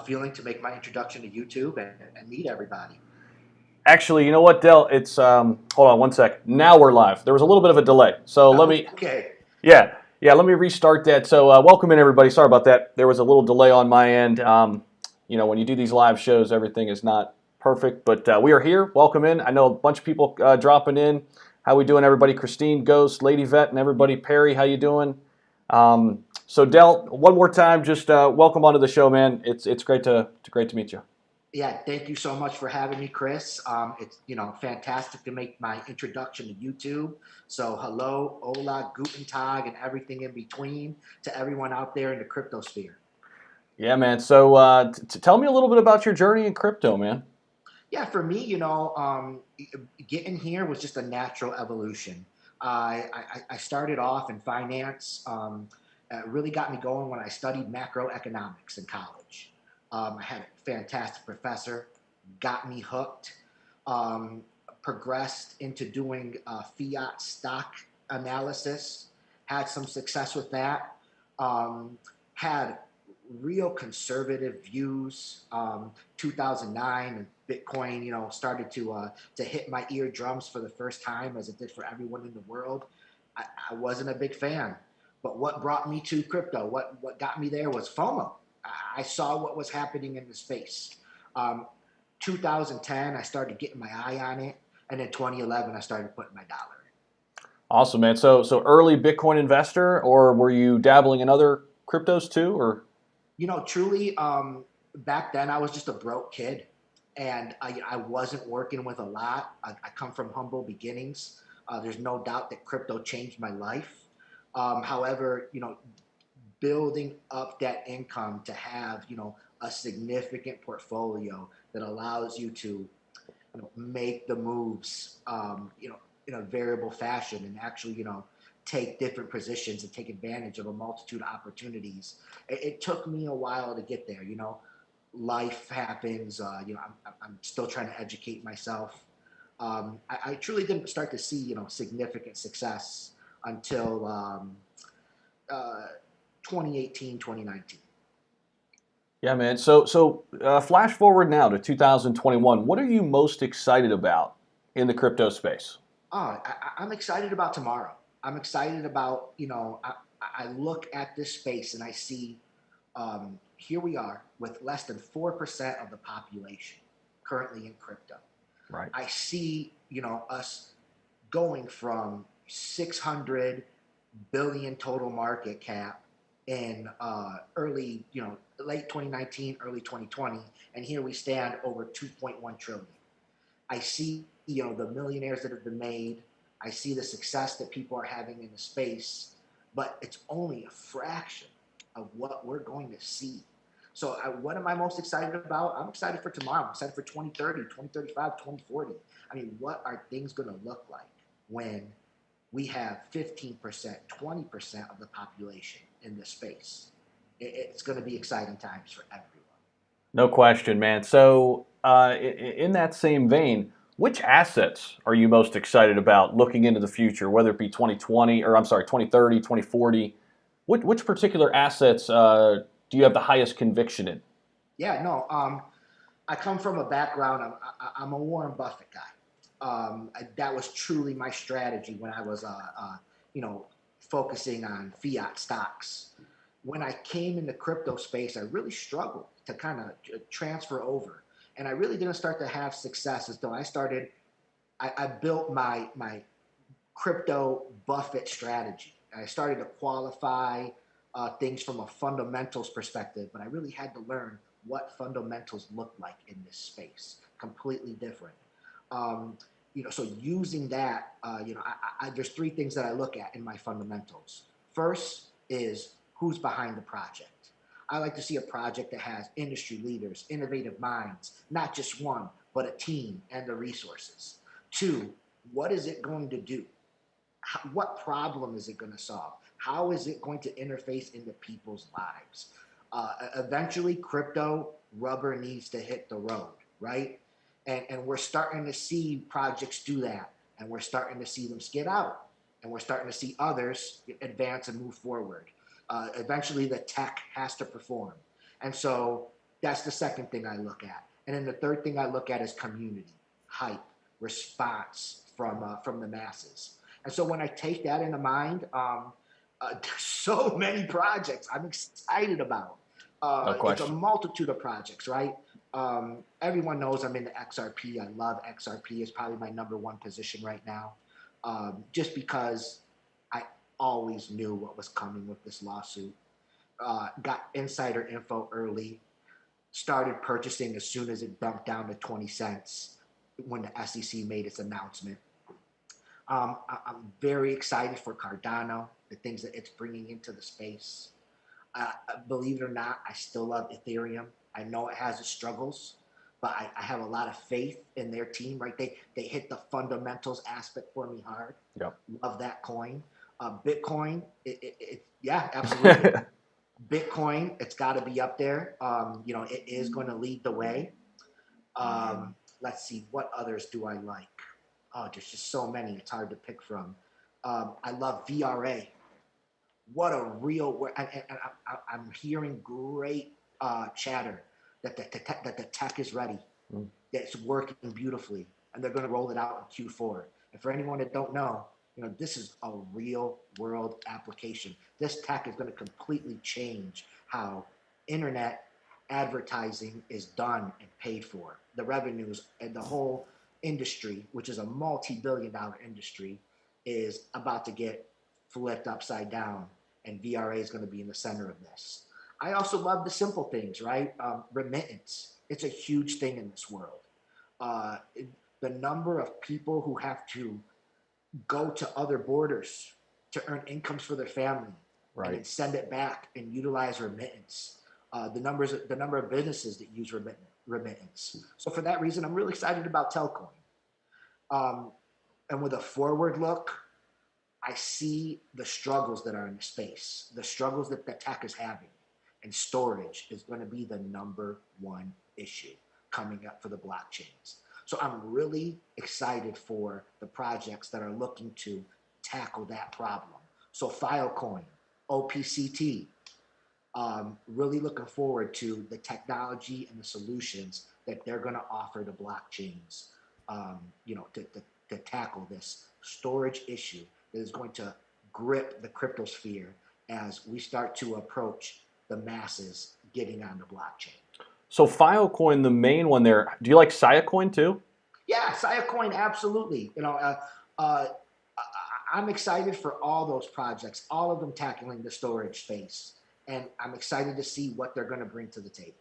feeling to make my introduction to YouTube and meet everybody. Actually, you know what, Dell? It's hold on one sec. Now we're live. There was a little bit of a delay, so let me. Okay. Yeah. Let me restart that. So, welcome in everybody. Sorry about that. There was a little delay on my end. When you do these live shows, everything is not perfect, but we are here. Welcome in. I know a bunch of people dropping in. How we doing, everybody? Christine, Ghost, Lady Vet, and everybody. Perry, how you doing? So, Dell, one more time, just welcome onto the show, man. It's great to meet you. Yeah, thank you so much for having me, Chris. It's fantastic to make my introduction to YouTube. So hello, hola, guten tag, and everything in between to everyone out there in the crypto sphere. Yeah, man. So tell me a little bit about your journey in crypto, man. Yeah, for me, getting here was just a natural evolution. I started off in finance. Really got me going when I studied macroeconomics in college. I had a fantastic professor, got me hooked. Um, Progressed into doing fiat stock analysis, had some success with that. Had real conservative views. 2009 and Bitcoin, started to hit my eardrums for the first time, as it did for everyone in the world. I wasn't a big fan, but what brought me to crypto, what got me there was FOMO. I saw what was happening in the space. Um, 2010, I started getting my eye on it, and in 2011, I started putting my dollar in. Awesome, man. So early Bitcoin investor, or were you dabbling in other cryptos too, or? Truly, back then I was just a broke kid, and I wasn't working with a lot. I come from humble beginnings. There's no doubt that crypto changed my life. However, building up that income to have, a significant portfolio that allows you to, make the moves, in a variable fashion and actually, take different positions and take advantage of a multitude of opportunities. It took me a while to get there. Life happens. I'm still trying to educate myself. I truly didn't start to see, significant success until 2018, 2019. Yeah, man. So flash forward now to 2021. What are you most excited about in the crypto space? I'm excited about tomorrow. I'm excited about, I look at this space and I see, here we are with less than 4% of the population currently in crypto. Right. I see, us going from 600 billion total market cap in early, late 2019, early 2020, and here we stand over 2.1 trillion. I see, the millionaires that have been made. I see the success that people are having in the space, but it's only a fraction of what we're going to see. So what am I most excited about? I'm excited for tomorrow. I'm excited for 2030, 2035, 2040. I mean, what are things going to look like when we have 15%, 20% of the population in this space? It's going to be exciting times for everyone. No question, man. So in that same vein, which assets are you most excited about looking into the future, whether it be 2020 or I'm sorry, 2030, 2040? Which particular assets do you have the highest conviction in? Yeah, no. I come from a background. I'm a Warren Buffett guy. That was truly my strategy when I was, you know, focusing on fiat stocks. When I came in the crypto space, I really struggled to kind of transfer over, and I really didn't start to have success until I started. I built my crypto Buffett strategy. I started to qualify things from a fundamentals perspective, but I really had to learn what fundamentals look like in this space. Completely different. Um, so using that, there's three things that I look at in my fundamentals. First is who's behind the project. I like to see a project that has industry leaders, innovative minds, not just one, but a team and the resources. Two, what is it going to do? What problem is it going to solve? How is it going to interface into people's lives? Eventually, crypto rubber needs to hit the road, right? And we're starting to see projects do that, and we're starting to see them skid out, and we're starting to see others advance and move forward. Eventually, the tech has to perform, and so That's the second thing I look at. And then the third thing I look at is community, hype, response from the masses. And so when I take that into mind, there's so many projects I'm excited about. No It's a question. multitude of projects, right? Everyone knows I'm into XRP. I love XRP. It's probably my number one position right now, just because I always knew what was coming with this lawsuit. Got insider info early, started purchasing as soon as it dumped down to 20 cents when the SEC made its announcement. I'm very excited for Cardano, the things that it's bringing into the space. Believe it or not, I still love Ethereum. I know it has its struggles, but I have a lot of faith in their team, right? They hit the fundamentals aspect for me hard. Yep. Love that coin. Bitcoin, yeah, absolutely. Bitcoin, it's got to be up there. It is going to lead the way. Let's see, what others do I like? Oh, there's just so many. It's hard to pick from. I love VRA. What a real, I'm hearing great chatter that the tech is ready, that it's working beautifully, and they're going to roll it out in Q4. And for anyone that don't know, this is a real world application. This tech is going to completely change how internet advertising is done and paid for. The revenues and the whole industry, which is a multi-billion-dollar industry, is about to get flipped upside down, and VRA is going to be in the center of this. I also love the simple things, right? Remittance. It's a huge thing in this world. The number of people who have to go to other borders to earn incomes for their family, right, and then send it back and utilize remittance. The number of businesses that use remittance. So for that reason, I'm really excited about Telcoin. And with a forward look, I see the struggles that are in the space, the struggles that the tech is having, and storage is going to be the number one issue coming up for the blockchains. So I'm really excited for the projects that are looking to tackle that problem. So Filecoin, OPCT, really looking forward to the technology and the solutions that they're going to offer to blockchains, to tackle this storage issue that is going to grip the cryptosphere as we start to approach the masses getting on the blockchain. So Filecoin, the main one there. Do you like Siacoin too? Yeah, Siacoin, absolutely. I'm excited for all those projects, all of them tackling the storage space, and I'm excited to see what they're going to bring to the table.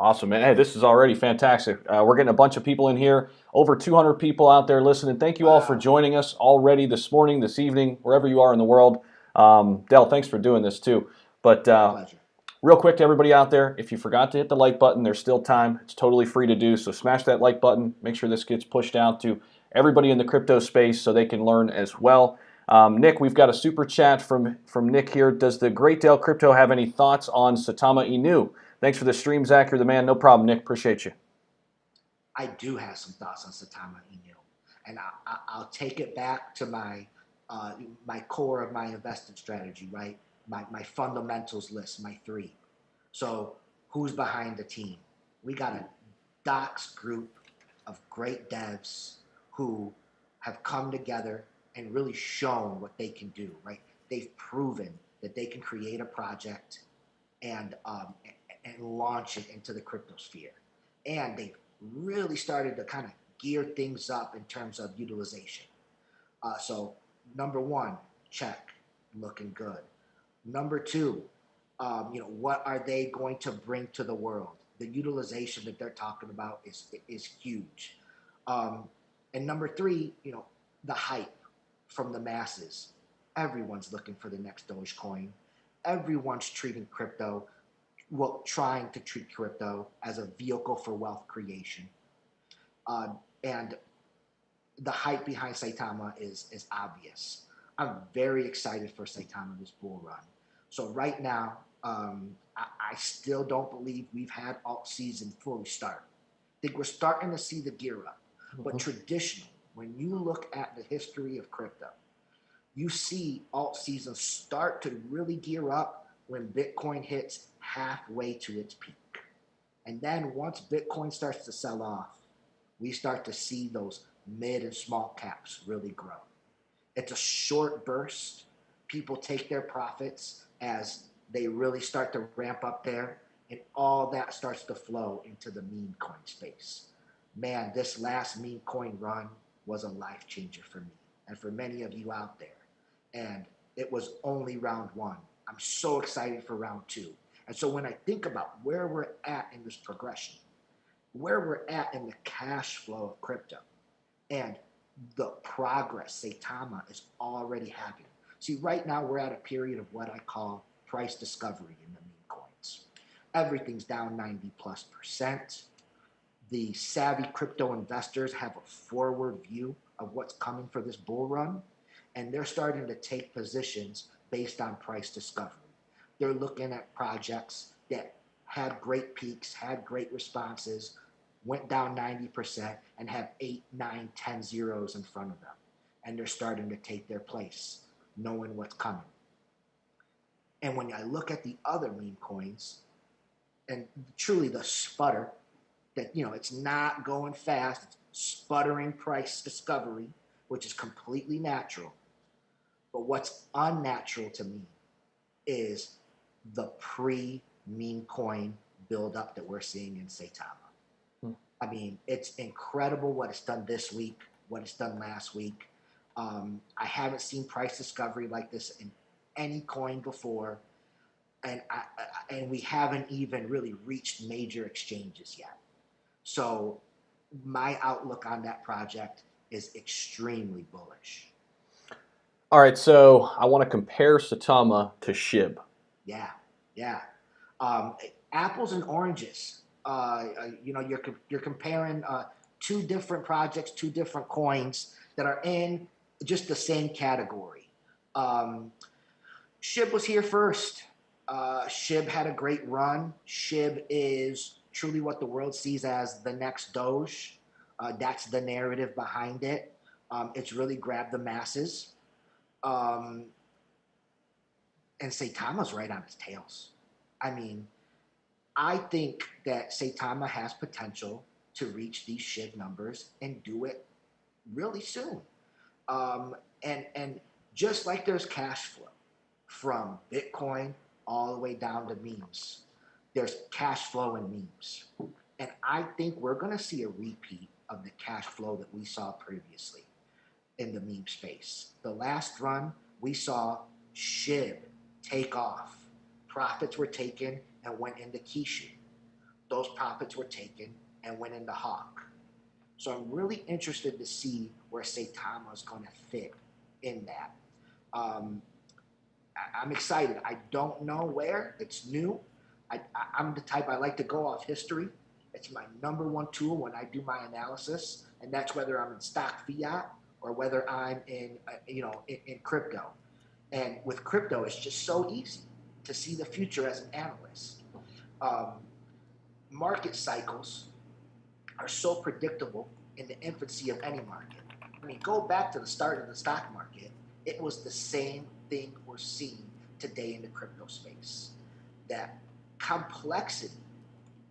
Awesome, man. Hey, this is already fantastic. We're getting a bunch of people in here, over 200 people out there listening. Thank you all for joining us already this morning, this evening, wherever you are in the world. Del, thanks for doing this too. But pleasure. Real quick to everybody out there, if you forgot to hit the like button, there's still time. It's totally free to do, so smash that like button. Make sure this gets pushed out to everybody in the crypto space so they can learn as well. Nick, we've got a super chat from Nick here. Does the great Dell Crypto have any thoughts on Satama Inu? Thanks for the stream, Zach. You're the man. No problem, Nick. Appreciate you. I do have some thoughts on Satama Inu, and I'll take it back to my core of my investment strategy, right? My fundamentals list, my three. So who's behind the team? We got a docs group of great devs who have come together and really shown what they can do, right? They've proven that they can create a project and launch it into the cryptosphere. And they've really started to kind of gear things up in terms of utilization. So number one, check, looking good. Number two, what are they going to bring to the world? The utilization that they're talking about is huge. And number three, the hype from the masses. Everyone's looking for the next Dogecoin. Everyone's treating crypto, trying to treat crypto as a vehicle for wealth creation. And the hype behind Saitama is obvious. I'm very excited for Saitama this bull run. So right now, I still don't believe we've had alt season fully start. I think we're starting to see the gear up. But traditionally, when you look at the history of crypto, you see alt season start to really gear up when Bitcoin hits halfway to its peak. And then once Bitcoin starts to sell off, we start to see those mid and small caps really grow. It's a short burst. People take their profits as they really start to ramp up there, and all that starts to flow into the meme coin space. Man, this last meme coin run was a life changer for me and for many of you out there. And it was only round one. I'm so excited for round two. And so when I think about where we're at in this progression, where we're at in the cash flow of crypto, and the progress Saitama is already having. See, right now we're at a period of what I call price discovery in the meme coins. Everything's down 90+%. The savvy crypto investors have a forward view of what's coming for this bull run, and they're starting to take positions based on price discovery. They're looking at projects that had great peaks, had great responses, went down 90%, and have 8, 9, 10 zeros in front of them. And they're starting to take their place, knowing what's coming. And when I look at the other meme coins, and truly the sputter, that, you know, it's not going fast, it's sputtering price discovery, which is completely natural. But what's unnatural to me is the pre-meme coin buildup that we're seeing in Saitama. I mean, it's incredible what it's done this week, what it's done last week. I haven't seen price discovery like this in any coin before, and we haven't even really reached major exchanges yet. So my outlook on that project is extremely bullish. All right, so I want to compare Saitama to SHIB. Yeah. Apples and oranges. You know, you're comparing two different projects, two different coins that are in just the same category. SHIB was here first. SHIB had a great run. SHIB is truly what the world sees as the next Doge. That's the narrative behind it. It's really grabbed the masses. And Saitama's right on its tails. I mean, I think that Saitama has potential to reach these SHIB numbers and do it really soon. And just like there's cash flow from Bitcoin all the way down to memes, there's cash flow in memes. And I think we're going to see a repeat of the cash flow that we saw previously in the meme space. The last run, we saw SHIB take off. Profits were taken and went into Kishu. Those profits were taken and went into Hawk. So I'm really interested to see where Saitama is going to fit in that. I'm excited. I don't know where. It's new. I'm the type, I like to go off history. It's my number one tool when I do my analysis, and that's whether I'm in stock fiat or whether I'm in crypto. And with crypto, it's just so easy to see the future as an analyst. Market cycles are so predictable in the infancy of any market. I mean, go back to the start of the stock market. It was the same thing we're seeing today in the crypto space. That complexity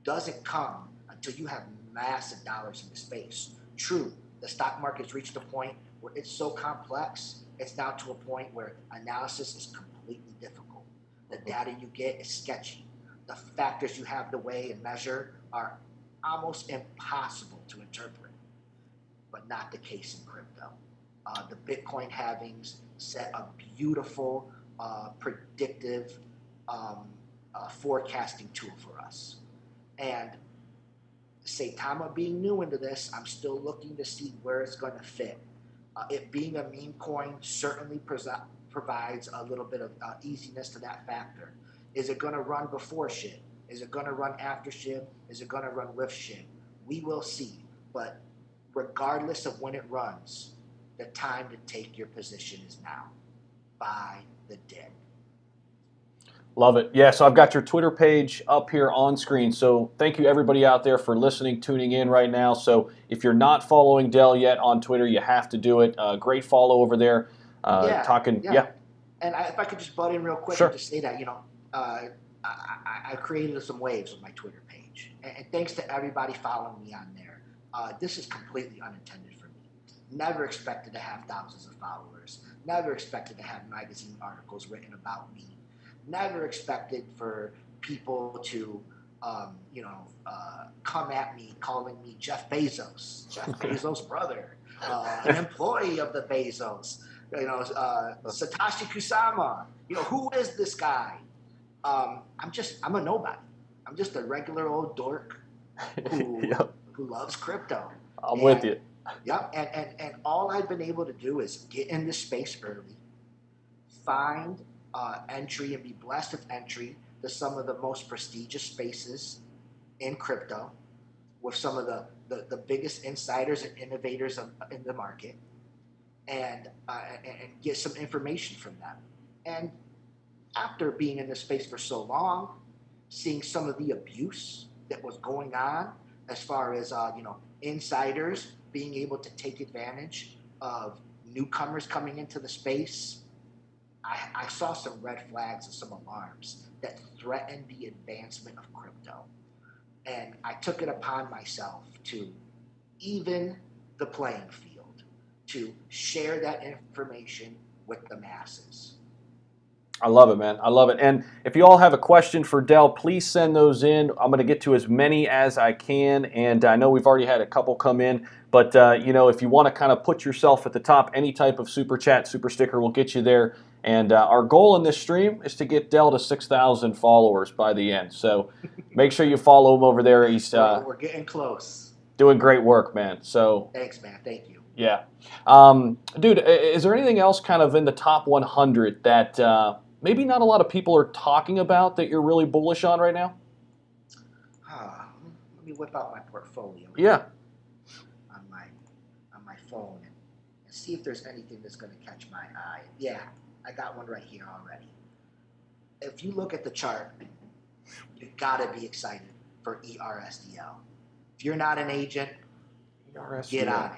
doesn't come until you have massive dollars in the space. True, the stock market's reached a point where it's so complex, it's now to a point where analysis is completely difficult. The data you get is sketchy. The factors you have to weigh and measure are almost impossible to interpret, but not the case in crypto. The Bitcoin halvings set a beautiful, predictive forecasting tool for us. And Saitama being new into this, I'm still looking to see where it's going to fit. It being a meme coin certainly provides a little bit of easiness to that factor. Is it going to run before SHIB? Is it going to run after SHIB? Is it going to run with SHIB? We will see. But regardless of when it runs, the time to take your position is now. Buy the dip. Love it. Yeah, so I've got your Twitter page up here on screen. So thank you everybody out there for listening, tuning in right now. So if you're not following Dell yet on Twitter, you have to do it. Great follow over there. Yeah. And if I could just butt in real quick Sure. and just say that, I created some waves on my Twitter page. page. And thanks to everybody following me on there. This is completely unintended for me. Never expected to have thousands of followers. Never expected to have magazine articles written about me. Never expected for people to, come at me calling me Jeff Bezos' brother, an employee of the Bezos. Satoshi Kusama. Who is this guy? I'm a nobody. I'm just a regular old dork who Yep. who loves crypto. I'm with you. Yep. And all I've been able to do is get in this space early, find entry, and be blessed with entry to some of the most prestigious spaces in crypto, with some of the biggest insiders and innovators in the market, and get some information from them. And after being in this space for so long, seeing some of the abuse that was going on, as far as insiders being able to take advantage of newcomers coming into the space, I saw some red flags and some alarms that threatened the advancement of crypto. And I took it upon myself to even the playing field, to share that information with the masses. I love it, man. I love it. And if you all have a question for Del, please send those in. I'm going to get to as many as I can. And I know we've already had a couple come in. But, if you want to kind of put yourself at the top, any type of super chat, super sticker will get you there. And our goal in this stream is to get Del to 6,000 followers by the end. So make sure you follow him over there. He's we're getting close. Doing great work, man. So thanks, man. Thank you. Yeah. Dude, is there anything else kind of in the top 100 that maybe not a lot of people are talking about that you're really bullish on right now? Let me whip out my portfolio. Yeah. On my phone and see if there's anything that's going to catch my eye. Yeah, I got one right here already. If you look at the chart, you've got to be excited for ERSDL. If you're not an agent, get on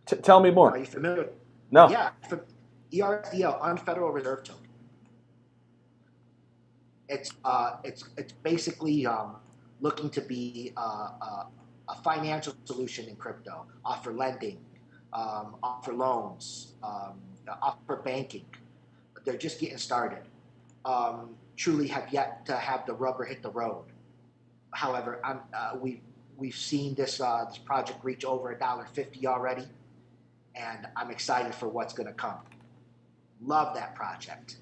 it. Tell me more. Are you familiar? No. Yeah, ERSDL, Unfederal Reserve Token. It's basically looking to be a financial solution in crypto. Offer lending, offer loans, offer banking. But they're just getting started. Truly have yet to have the rubber hit the road. However, we've seen this project reach over $1.50 already, and I'm excited for what's going to come. Love that project.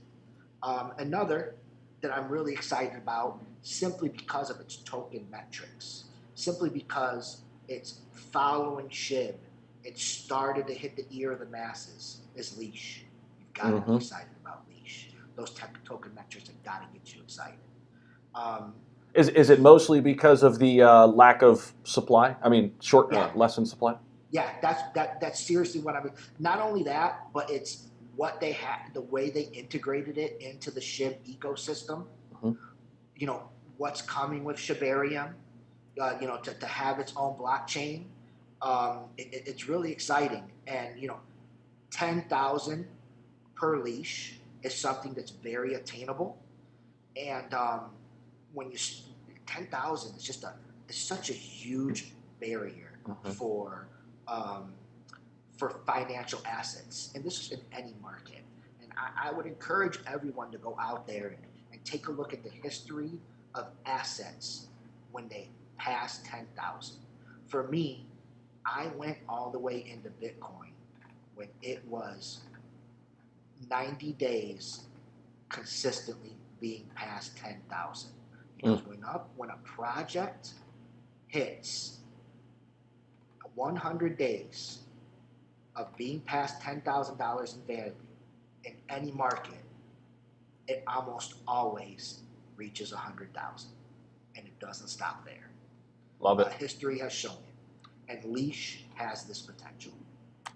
Another that I'm really excited about, simply because of its token metrics, simply because it's following SHIB, it started to hit the ear of the masses, is Leash. You've got to be excited about Leash. Those token metrics have got to get you excited. Is it mostly because of the lack of supply? I mean, less in supply? Yeah, that's seriously what I mean. Not only that, but it's what they had, the way they integrated it into the SHIB ecosystem. What's coming with Shibarium, to have its own blockchain. It's really exciting. And, 10,000 per leash is something that's very attainable. And when 10,000 is it's such a huge barrier for financial assets, and this is in any market. And I would encourage everyone to go out there and take a look at the history of assets when they pass 10,000. For me, I went all the way into Bitcoin when it was 90 days consistently being past 10,000. Because when a project hits 100 days of being past $10,000 in value in any market, it almost always reaches 100,000, and it doesn't stop there. Love it. History has shown it, and Leash has this potential.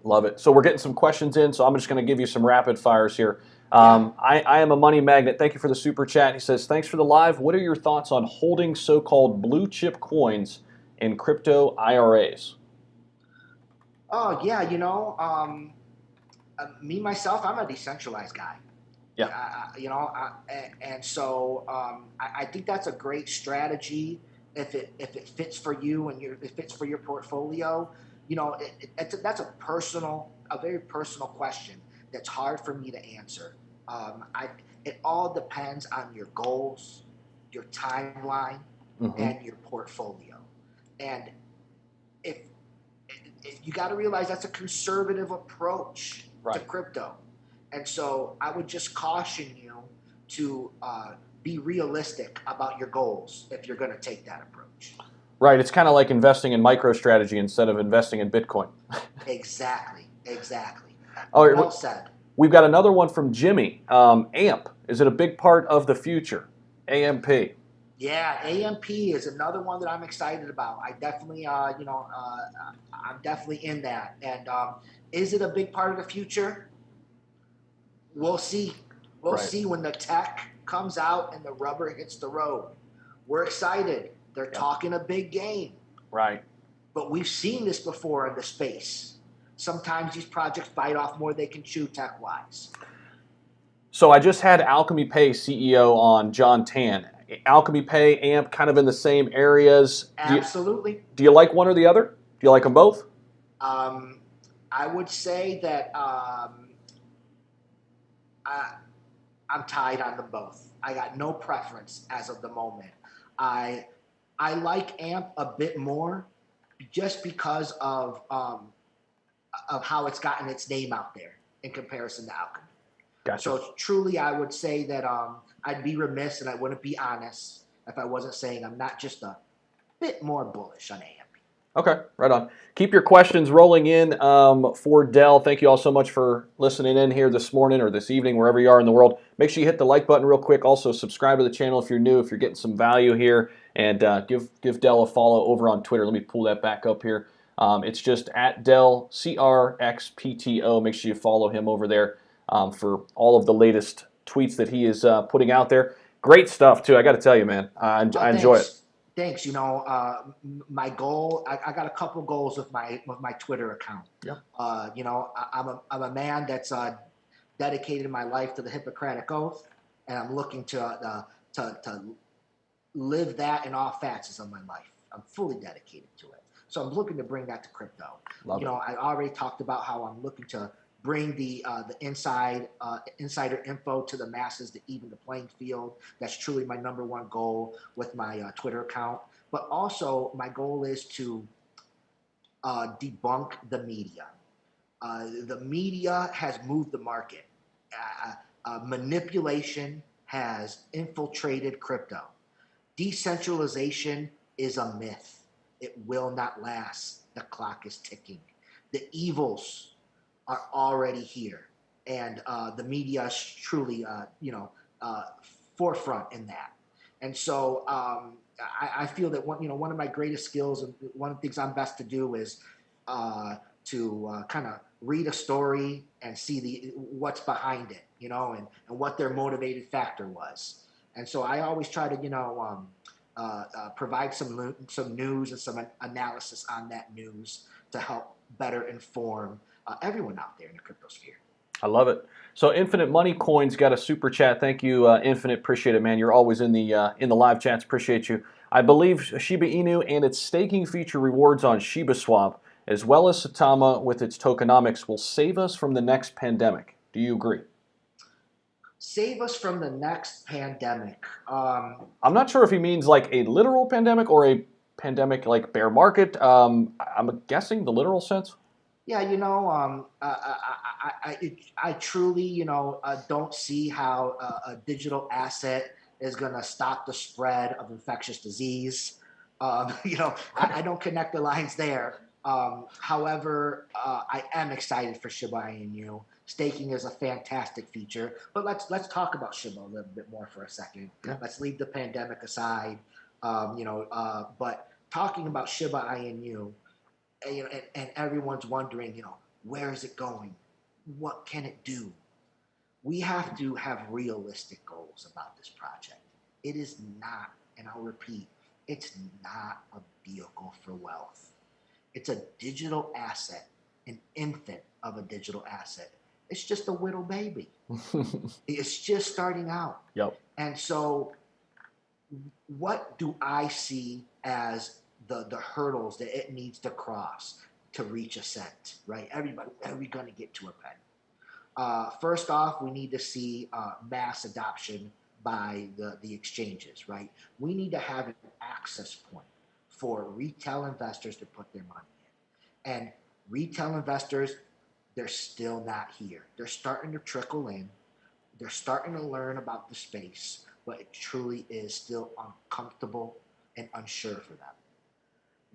Love it. So we're getting some questions in, so I'm just going to give you some rapid fires here. I am a money magnet. Thank you for the super chat. He says, thanks for the live. What are your thoughts on holding so-called blue chip coins in crypto IRAs? Oh, yeah, me, myself, I'm a decentralized guy. Yeah. And so I think that's a great strategy if it fits for you and if it fits for your portfolio, that's a very personal question that's hard for me to answer. It all depends on your goals, your timeline, and your portfolio. And if you got to realize that's a conservative approach to crypto, and so I would just caution you to be realistic about your goals if you're going to take that approach. Right. It's kind of like investing in MicroStrategy instead of investing in Bitcoin. Exactly. All right, well said. We've got another one from Jimmy. AMP, is it a big part of the future? AMP. Yeah, AMP is another one that I'm excited about. I definitely, I'm definitely in that. And is it a big part of the future? We'll see. We'll see when the tech comes out and the rubber hits the road. We're excited. They're talking a big game. Right. But we've seen this before in the space. Sometimes these projects bite off more than they can chew tech-wise. So I just had Alchemy Pay CEO on, John Tan. Alchemy Pay, AMP, kind of in the same areas. Absolutely. Do you like one or the other? Do you like them both? I would say that I'm tied on them both. I got no preference as of the moment. I like AMP a bit more just because of how it's gotten its name out there in comparison to Alchemy. Gotcha. So truly, I would say that I'd be remiss and I wouldn't be honest if I wasn't saying I'm not just a bit more bullish on AMP. Okay, right on. Keep your questions rolling in for Dell. Thank you all so much for listening in here this morning or this evening, wherever you are in the world. Make sure you hit the like button real quick. Also, subscribe to the channel if you're new, if you're getting some value here. And give Dell a follow over on Twitter. Let me pull that back up here. It's just at Dell, CRXPTO. Make sure you follow him over there for all of the latest tweets that he is putting out there. Great stuff, too. I got to tell you, man. I enjoy it. Thanks. My goal. I got a couple goals with my Twitter account. Yeah. I'm a man that's dedicated my life to the Hippocratic Oath, and I'm looking to live that in all facets of my life. I'm fully dedicated to it. So I'm looking to bring that to crypto. Love it. I already talked about how I'm looking to bring the insider info to the masses to even the playing field. That's truly my number one goal with my Twitter account. But also my goal is to debunk the media. The media has moved the market. Manipulation has infiltrated crypto. Decentralization is a myth. It will not last. The clock is ticking. The evils are already here, and the media is truly, forefront in that. And so I feel that one of my greatest skills and one of the things I'm best to do is to kind of read a story and see what's behind it, and what their motivated factor was. And so I always try to, provide some news and some analysis on that news to help better inform everyone out there in the crypto sphere. I love it. So Infinite Money Coins got a super chat. Thank you, Infinite. Appreciate it, man. You're always in the live chats. Appreciate you. I believe Shiba Inu and its staking feature rewards on Shiba Swap, as well as Satama with its tokenomics, will save us from the next pandemic. Do you agree? Save us from the next pandemic. I'm not sure if he means like a literal pandemic or a pandemic like bear market. I'm guessing the literal sense. Yeah, I truly, don't see how a digital asset is going to stop the spread of infectious disease. I don't connect the lines there. However, I am excited for Shiba Inu. Staking is a fantastic feature, but let's talk about Shiba a little bit more for a second. Yeah. Let's leave the pandemic aside. But talking about Shiba Inu. And everyone's wondering, where is it going? What can it do? We have to have realistic goals about this project. It is not, and I'll repeat, it's not a vehicle for wealth. It's a digital asset, an infant of a digital asset. It's just a little baby. It's just starting out. Yep. And so what do I see as the hurdles that it needs to cross to reach a cent, right? Everybody, when are we going to get to a penny? First off, we need to see mass adoption by the exchanges, right? We need to have an access point for retail investors to put their money in. And retail investors, they're still not here. They're starting to trickle in. They're starting to learn about the space, but it truly is still uncomfortable and unsure for them.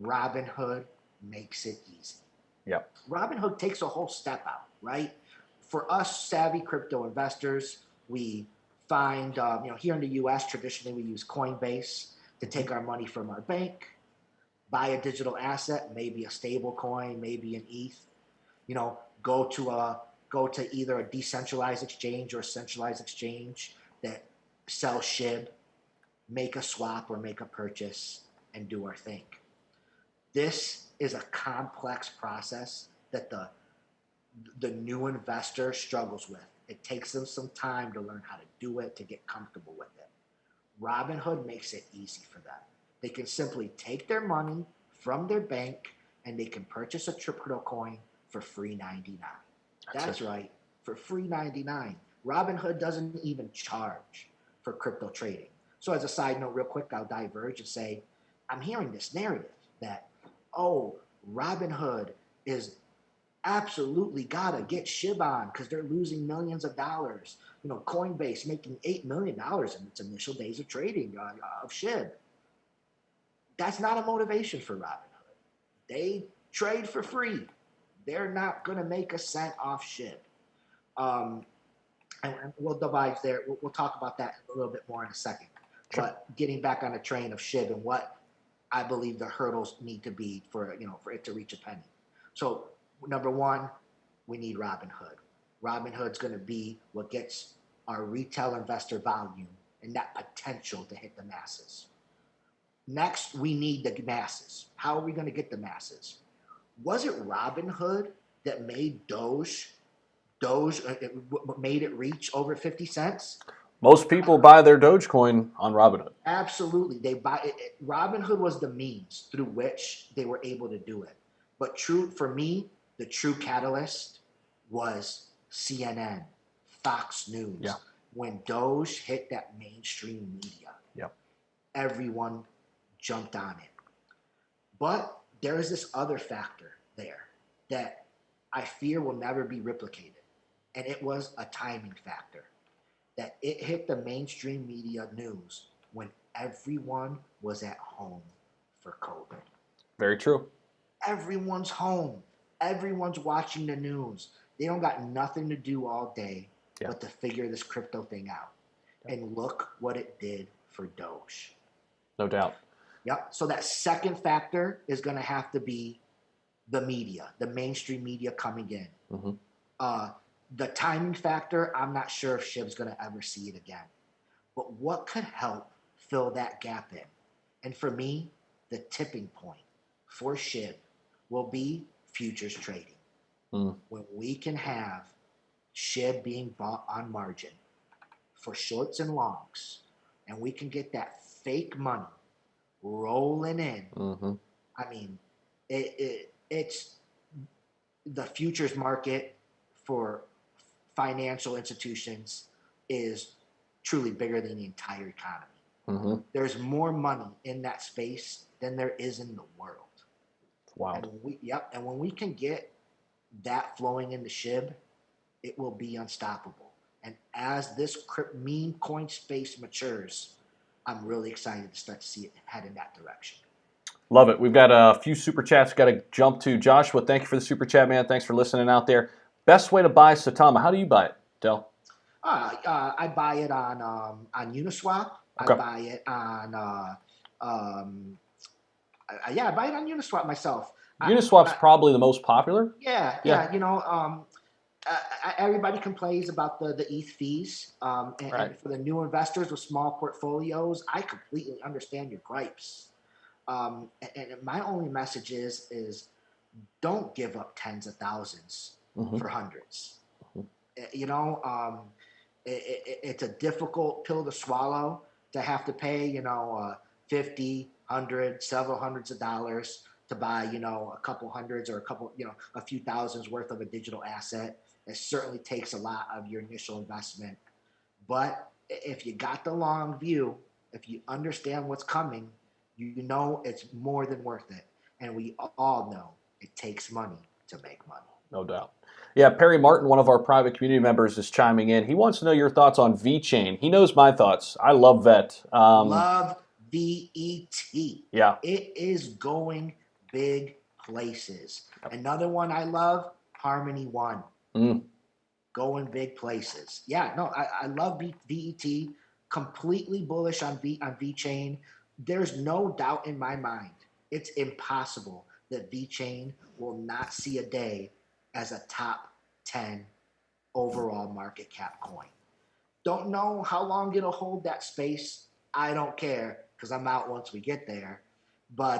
Robinhood makes it easy. Yep. Robinhood takes a whole step out, right? For us savvy crypto investors, we find, here in the U.S., traditionally we use Coinbase to take our money from our bank, buy a digital asset, maybe a stable coin, maybe an ETH, go to either a decentralized exchange or a centralized exchange that sells SHIB, make a swap or make a purchase, and do our thing. This is a complex process that the new investor struggles with. It takes them some time to learn how to do it, to get comfortable with it. Robinhood makes it easy for them. They can simply take their money from their bank and they can purchase a crypto coin for free 99. That's right, for free 99. Robinhood doesn't even charge for crypto trading. So as a side note, real quick, I'll diverge and say, I'm hearing this narrative that, oh, Robinhood is absolutely gotta get SHIB on because they're losing millions of dollars. Coinbase making $8 million in its initial days of trading of SHIB. That's not a motivation for Robinhood. They trade for free. They're not gonna make a cent off SHIB. And we'll divide there. We'll talk about that a little bit more in a second. Sure. But getting back on the train of SHIB and what I believe the hurdles need to be for it to reach a penny. So number one, we need Robinhood. Robinhood's going to be what gets our retail investor volume and that potential to hit the masses. Next, we need the masses. How are we going to get the masses? Was it Robinhood that made Doge made it reach over 50 cents? Most people buy their Dogecoin on Robinhood. Absolutely. They buy it. Robinhood was the means through which they were able to do it. But for me, the true catalyst was CNN, Fox News. Yeah. When Doge hit that mainstream media, everyone jumped on it. But there is this other factor there that I fear will never be replicated. And it was a timing factor. That it hit the mainstream media news when everyone was at home for COVID. Very true. Everyone's home. Everyone's watching the news. They don't got nothing to do all day but to figure this crypto thing out. And look what it did for Doge. No doubt. Yep. So that second factor is going to have to be the media, the mainstream media coming in. Mm-hmm. The timing factor, I'm not sure if SHIB's going to ever see it again. But what could help fill that gap in? And for me, the tipping point for SHIB will be futures trading. When we can have SHIB being bought on margin for shorts and longs, and we can get that fake money rolling in. Mm-hmm. I mean, it's the futures market for financial institutions is truly bigger than the entire economy. Mm-hmm. There's more money in that space than there is in the world. Wow. And when we can get that flowing into SHIB, it will be unstoppable. And as this meme coin space matures, I'm really excited to start to see it head in that direction. Love it. We've got a few super chats. Got to jump to Joshua. Thank you for the super chat, man. Thanks for listening out there. Best way to buy Satama. How do you buy it, Del? I buy it on Uniswap. Okay. I buy it on I buy it on Uniswap myself. Uniswap's probably the most popular. Yeah. Everybody complains about the ETH fees, and for the new investors with small portfolios, I completely understand your gripes. And my only message is don't give up tens of thousands for hundreds. Mm-hmm. It's a difficult pill to swallow to have to pay, 50, 100, several hundreds of dollars to buy, a couple hundreds or a few thousands worth of a digital asset. It certainly takes a lot of your initial investment. But if you got the long view, if you understand what's coming, you know it's more than worth it. And we all know it takes money to make money. No doubt. Yeah, Perry Martin, one of our private community members, is chiming in. He wants to know your thoughts on VeChain. He knows my thoughts. I love VET. Love VET. Yeah. It is going big places. Another one I love, Harmony One. Going big places. Yeah, no, I love VET. Completely bullish on VeChain. There's no doubt in my mind. It's impossible that VeChain will not see a day as a top 10 overall market cap coin. Don't know how long it'll hold that space. I don't care because I'm out once we get there. But,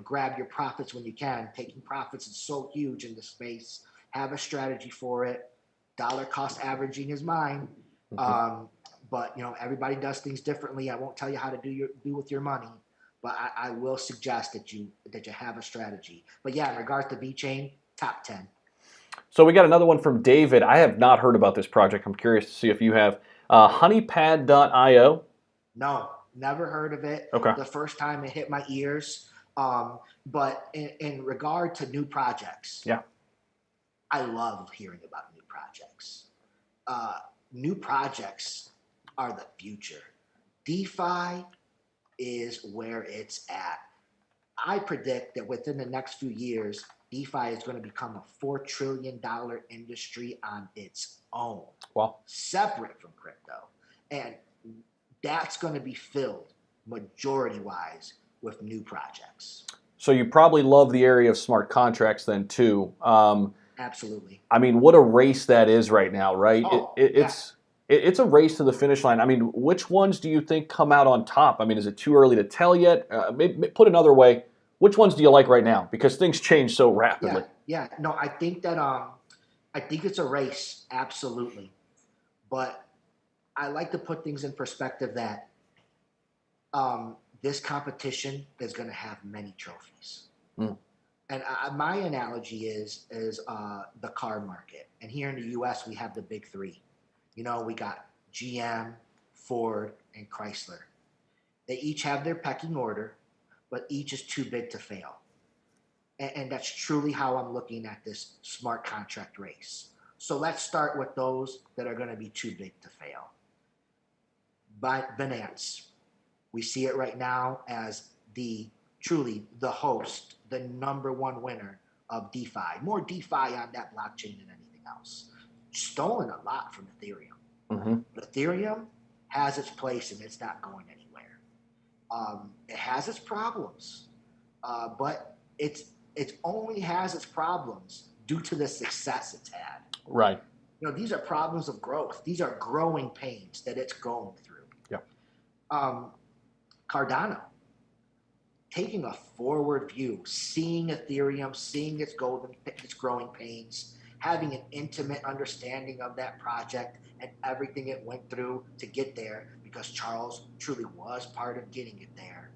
grab your profits when you can. Taking profits is so huge in this space. Have a strategy for it. Dollar cost averaging is mine. But, everybody does things differently. I won't tell you how to do with your money. But I will suggest that you have a strategy. But yeah, in regards to VeChain, top 10. So we got another one from David. I have not heard about this project. I'm curious to see if you have. Honeypad.io. No, never heard of it. Okay. The first time it hit my ears. But in regard to new projects, yeah, I love hearing about new projects. New projects are the future. DeFi is where it's at. I predict that within the next few years, DeFi is going to become a $4 trillion industry on its own. Wow. Separate from crypto. And that's going to be filled, majority-wise, with new projects. So you probably love the area of smart contracts then, too. Absolutely. I mean, what a race that is right now, right? Oh, It's a race to the finish line. I mean, which ones do you think come out on top? I mean, is it too early to tell yet? Put another way, which ones do you like right now? Because things change so rapidly. Yeah. No, I think that I think it's a race, absolutely. But I like to put things in perspective that this competition is going to have many trophies. And my analogy is the car market. And here in the U.S., we have the big three. We got GM, Ford, and Chrysler. They each have their pecking order, but each is too big to fail. And that's truly how I'm looking at this smart contract race. So let's start with those that are going to be too big to fail. Binance. We see it right now as truly the host, the number one winner of DeFi. More DeFi on that blockchain than anything else. Stolen a lot from Ethereum. But Ethereum has its place and it's not going anywhere. It has its problems, but it only has its problems due to the success it's had. Right. These are problems of growth. These are growing pains that it's going through. Yeah. Cardano, taking a forward view, seeing Ethereum, seeing its growing pains, having an intimate understanding of that project and everything it went through to get there, because Charles truly was part of getting it there.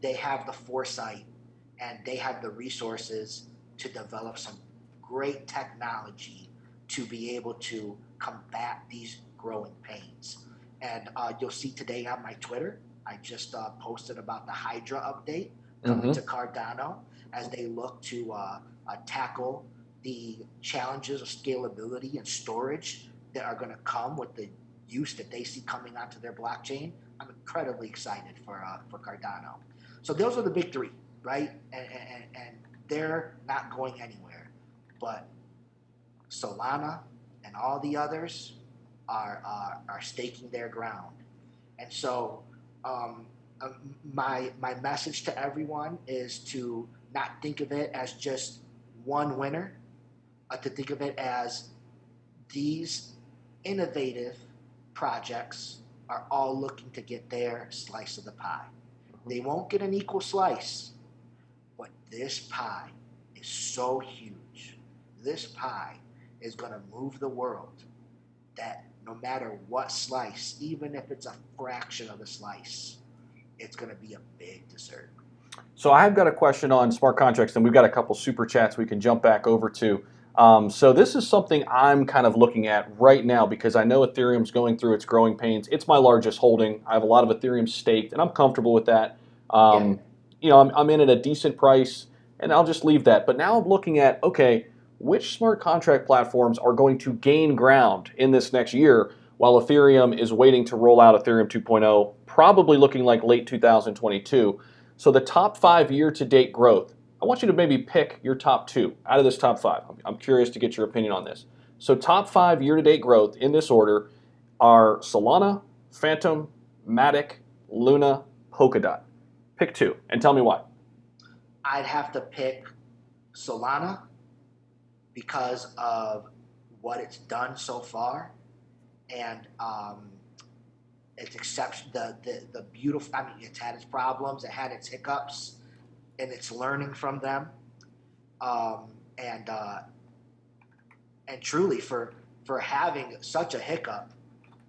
They have the foresight and they have the resources to develop some great technology to be able to combat these growing pains. And you'll see today on my Twitter, I just posted about the Hydra update coming to Cardano as they look to tackle the challenges of scalability and storage that are going to come with the use that they see coming onto their blockchain. I'm incredibly excited for Cardano. So those are the big three, right? And they're not going anywhere. But Solana and all the others are staking their ground. And so my message to everyone is to not think of it as just one winner, to think of it as these innovative projects are all looking to get their slice of the pie. They won't get an equal slice, but this pie is so huge. This pie is going to move the world that no matter what slice, even if it's a fraction of a slice, it's going to be a big dessert. So I've got a question on smart contracts, and we've got a couple super chats we can jump back over to. So this is something I'm kind of looking at right now because I know Ethereum's going through its growing pains. It's my largest holding. I have a lot of Ethereum staked, and I'm comfortable with that. Yeah. You know, I'm in at a decent price, and I'll just leave that. But now I'm looking at, okay, which smart contract platforms are going to gain ground in this next year while Ethereum is waiting to roll out Ethereum 2.0, probably looking like late 2022. So the top 5 year-to-date growth, I want you to maybe pick your top 2 out of this top 5. I'm curious to get your opinion on this. So top 5 year-to-date growth in this order are Solana, Phantom, Matic, Luna, Polkadot. Pick 2 and tell me why. I'd have to pick Solana because of what it's done so far, and its exception. The beautiful. I mean, it's had its problems, it had its hiccups, and it's learning from them. And truly, for having such a hiccup,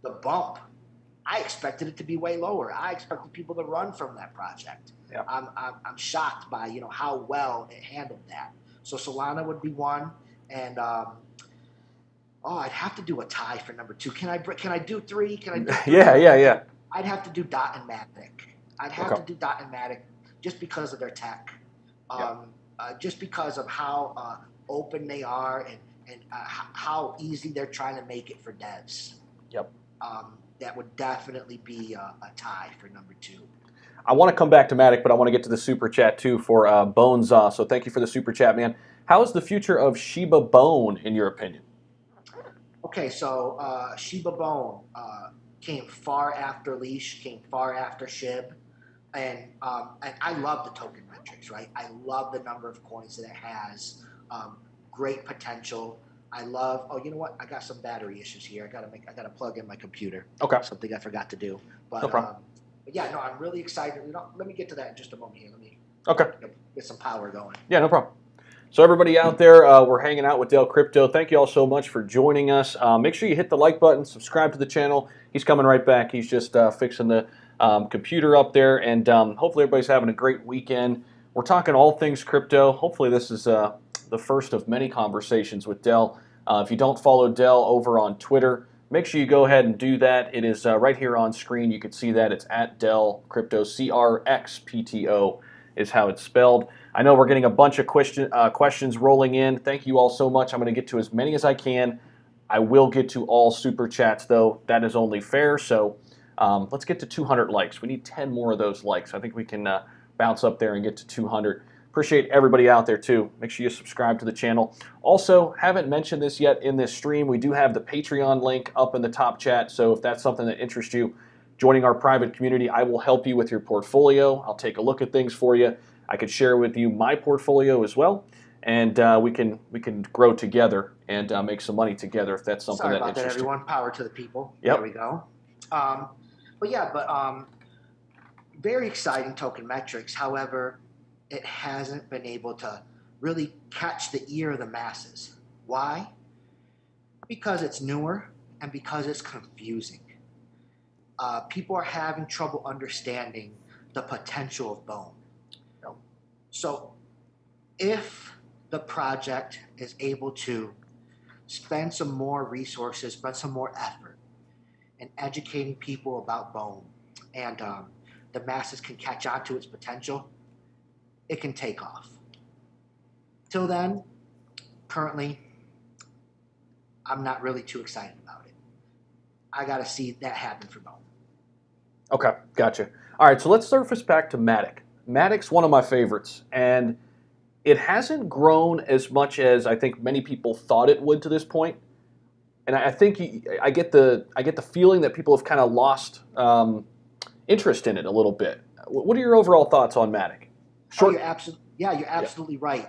the bump, I expected it to be way lower. I expected people to run from that project. Yeah. I'm shocked by how well it handled that. So Solana would be one, and I'd have to do a tie for number 2. Can I do 3? Can I do 3? Yeah. I'd have to do Dot and Matic. I'd have to do Dot and Matic just because of their tech, just because of how open they are and how easy they're trying to make it for devs. Yep. That would definitely be a tie for number 2. I want to come back to Matic, but I want to get to the super chat too for Bones. So thank you for the super chat, man. How is the future of Shiba Bone in your opinion? Okay, so Shiba Bone came far after Leash, came far after Shib, and I love the token metrics, right? I love the number of coins that it has, great potential. I love. Oh, you know what? I got some battery issues here. I gotta plug in my computer. Okay. Something I forgot to do. But, no problem. But yeah, no, I'm really excited. Let me get to that in just a moment here. Let me get some power going. Yeah, no problem. So everybody out there, we're hanging out with Dell Crypto. Thank you all so much for joining us. Make sure you hit the like button, subscribe to the channel. He's coming right back. He's just fixing the computer up there, and hopefully everybody's having a great weekend. We're talking all things crypto. Hopefully this is the first of many conversations with Dell. If you don't follow Dell over on Twitter, make sure you go ahead and do that. It is right here on screen. You can see that. It's at Dell Crypto, CRXPTO is how it's spelled. I know we're getting a bunch of questions rolling in. Thank you all so much. I'm going to get to as many as I can. I will get to all super chats, though. That is only fair. So let's get to 200 likes. We need 10 more of those likes. I think we can bounce up there and get to 200. Appreciate everybody out there, too. Make sure you subscribe to the channel. Also, haven't mentioned this yet in this stream. We do have the Patreon link up in the top chat. So if that's something that interests you, joining our private community, I will help you with your portfolio. I'll take a look at things for you. I could share with you my portfolio as well, and we can grow together and make some money together if that's something that interests you. Sorry about that, everyone. Power to the people. Yep. There we go. Very exciting token metrics. However, it hasn't been able to really catch the ear of the masses. Why? Because it's newer and because it's confusing. People are having trouble understanding the potential of Bone. So if the project is able to spend some more resources, spend some more effort in educating people about Bone, and the masses can catch on to its potential, it can take off. Till then, currently, I'm not really too excited about it. I got to see that happen for Bone. Okay, gotcha. All right, so let's surface back to Matic. Matic's one of my favorites, and it hasn't grown as much as I think many people thought it would to this point. And I think I get the feeling that people have kind of lost interest in it a little bit. What are your overall thoughts on Matic? You're absolutely right.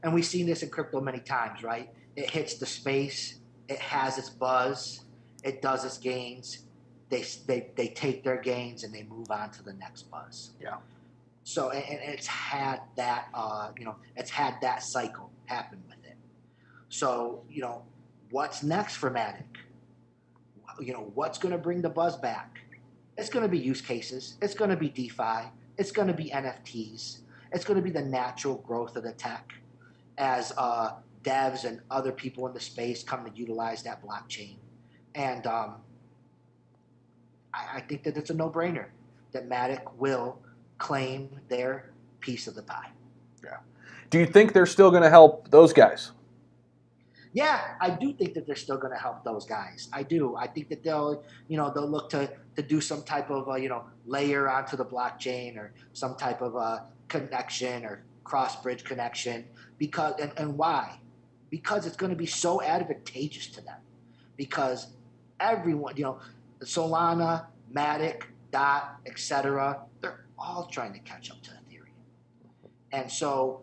And we've seen this in crypto many times, right? It hits the space, it has its buzz, it does its gains. They take their gains and they move on to the next buzz. Yeah. So and it's had that it's had that cycle happen with it. So what's next for Matic? what's going to bring the buzz back? It's going to be use cases. It's going to be DeFi. It's going to be NFTs. It's going to be the natural growth of the tech as devs and other people in the space come to utilize that blockchain. And I think that it's a no-brainer that Matic will claim their piece of the pie. Yeah. Do you think they're still going to help those guys? Yeah, I do think that they're still going to help those guys. I do. I think that they'll look to do some type of, layer onto the blockchain or some type of connection or cross-bridge connection. Because and why? Because it's going to be so advantageous to them. Because everyone, Solana, Matic, DOT, etc., they're all trying to catch up to Ethereum. And so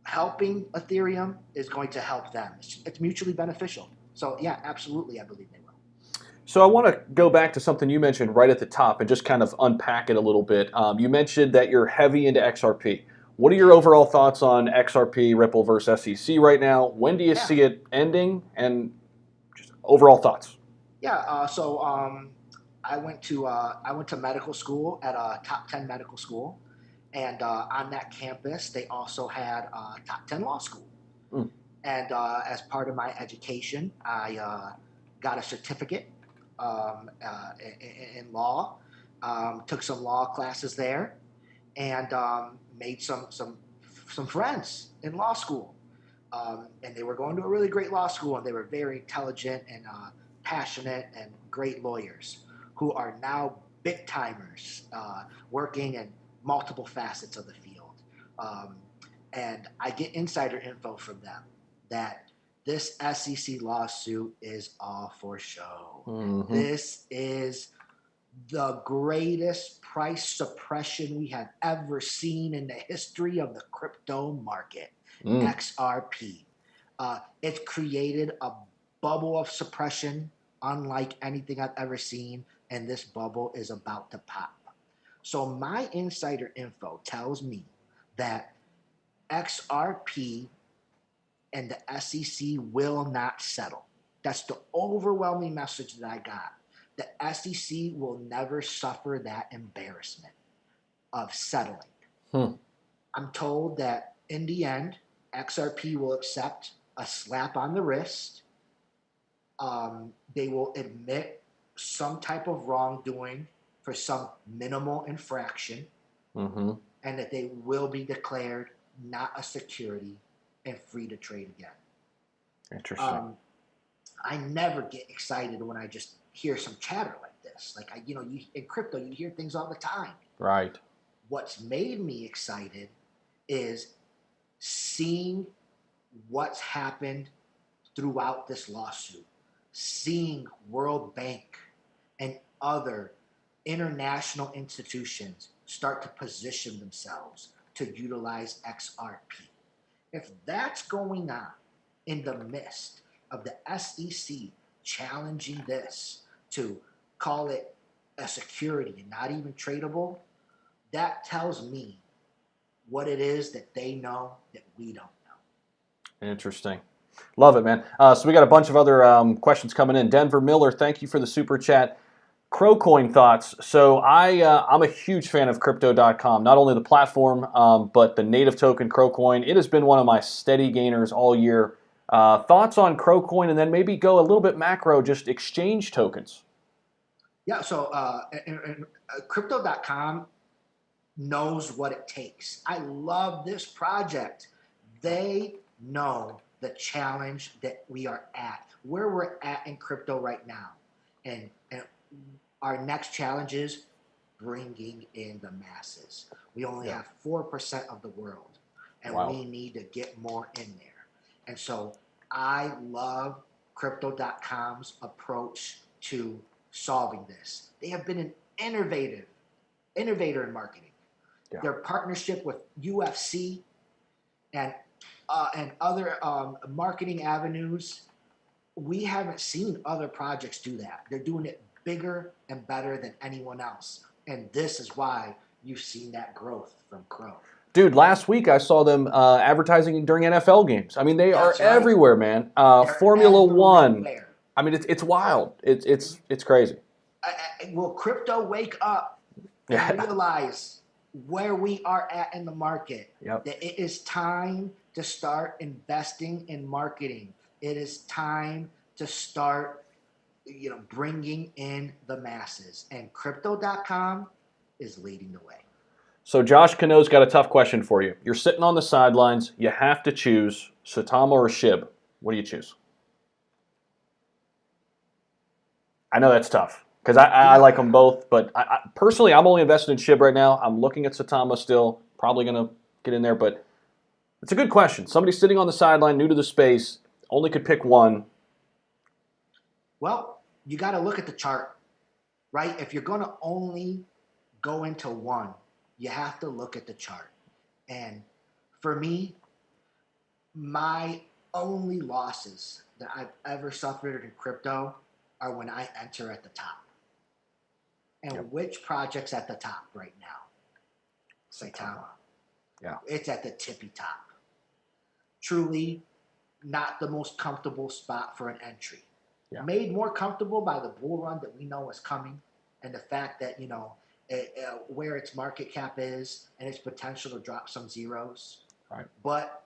helping Ethereum is going to help them. It's mutually beneficial. So yeah, absolutely, I believe they will. So I want to go back to something you mentioned right at the top and just kind of unpack it a little bit. You mentioned that you're heavy into XRP. What are your overall thoughts on XRP, Ripple versus SEC right now? When do you see it ending? And just overall thoughts. Yeah. So I went to medical school at a top 10 medical school. And on that campus, they also had a top 10 law school. Mm. And as part of my education, I got a certificate in law, took some law classes there, and made some friends in law school. And they were going to a really great law school, and they were very intelligent and passionate and great lawyers who are now big timers working in multiple facets of the field. And I get insider info from them that this SEC lawsuit is all for show. Mm-hmm. This is the greatest price suppression we have ever seen in the history of the crypto market, XRP. It's created a bubble of suppression unlike anything I've ever seen, and this bubble is about to pop. So my insider info tells me that XRP and the SEC will not settle. That's the overwhelming message that I got. The SEC will never suffer that embarrassment of settling. I'm told that in the end, XRP will accept a slap on the wrist. They will admit some type of wrongdoing for some minimal infraction, and that they will be declared not a security and free to trade again. Interesting. I never get excited when I just hear some chatter like this. Like in crypto, you hear things all the time. Right. What's made me excited is seeing what's happened throughout this lawsuit, seeing World Bank and other international institutions start to position themselves to utilize XRP. If that's going on in the midst of the SEC challenging this to call it a security and not even tradable, that tells me what it is that they know that we don't know. Interesting. Love it, man. So we got a bunch of other questions coming in. Denver Miller, thank you for the super chat. Crowcoin thoughts. So I'm a huge fan of Crypto.com, not only the platform, but the native token Crowcoin. It has been one of my steady gainers all year. Thoughts on Crowcoin, and then maybe go a little bit macro, just exchange tokens. Yeah, so Crypto.com knows what it takes. I love this project. They know the challenge that we are at, where we're at in crypto right now. And our next challenge is bringing in the masses. We only have 4% of the world, and we need to get more in there. And so I love Crypto.com's approach to solving this. They have been an innovator in marketing. Yeah. Their partnership with UFC and other marketing avenues, we haven't seen other projects do that. They're doing it bigger and better than anyone else. And this is why you've seen that growth from Crow. Dude, last week I saw them advertising during NFL games. I mean, they are everywhere, man. Formula One, I mean, it's wild. It's crazy. Will crypto wake up and realize where we are at in the market? Yep. That it is time to start investing in marketing. It is time to start, bringing in the masses. And Crypto.com is leading the way. So Josh Cano's got a tough question for you. You're sitting on the sidelines. You have to choose Saitama or Shib. What do you choose? I know that's tough because I like them both, but personally, I'm only invested in Shib right now. I'm looking at Saitama still. Probably going to get in there, but it's a good question. Somebody sitting on the sideline, new to the space, only could pick one. Well, you got to look at the chart, right? If you're going to only go into one, you have to look at the chart. And for me, my only losses that I've ever suffered in crypto are when I enter at the top. And which project's at the top right now? Saitama. Yeah. It's at the tippy top. Truly not the most comfortable spot for an entry. Yeah. Made more comfortable by the bull run that we know is coming and the fact that, where its market cap is and its potential to drop some zeros. Right. But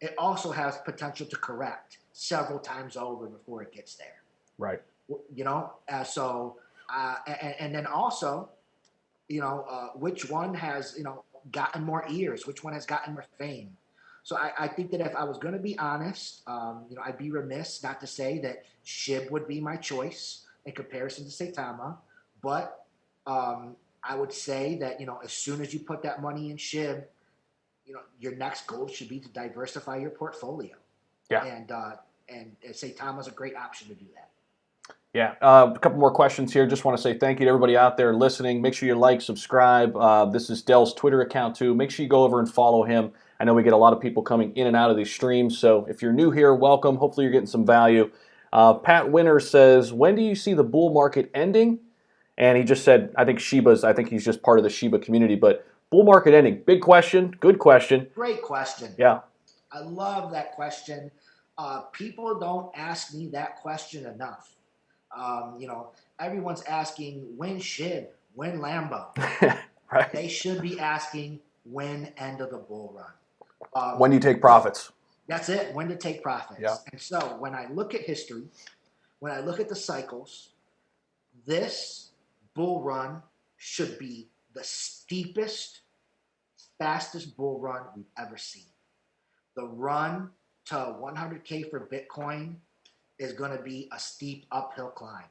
it also has potential to correct several times over before it gets there. Right. And then also, which one has, gotten more ears, which one has gotten more fame. So I think that if I was going to be honest, I'd be remiss not to say that Shib would be my choice in comparison to Saitama. But I would say that, as soon as you put that money in Shib, your next goal should be to diversify your portfolio. Yeah. And Saitama is a great option to do that. Yeah, a couple more questions here. Just want to say thank you to everybody out there listening. Make sure you like, subscribe. This is Dell's Twitter account too. Make sure you go over and follow him. I know we get a lot of people coming in and out of these streams, so if you're new here, welcome. Hopefully you're getting some value. Pat Winter says, when do you see the bull market ending? And he just said, I think he's just part of the Shiba community, but bull market ending, big question, good question. Great question. Yeah. I love that question. People don't ask me that question enough. Everyone's asking when Shib, when Lambo. Right. They should be asking when end of the bull run. When do you take profits? That's it. When to take profits. Yeah. And so when I look at history, when I look at the cycles, this bull run should be the steepest, fastest bull run we've ever seen. The run to 100K for Bitcoin is going to be a steep uphill climb.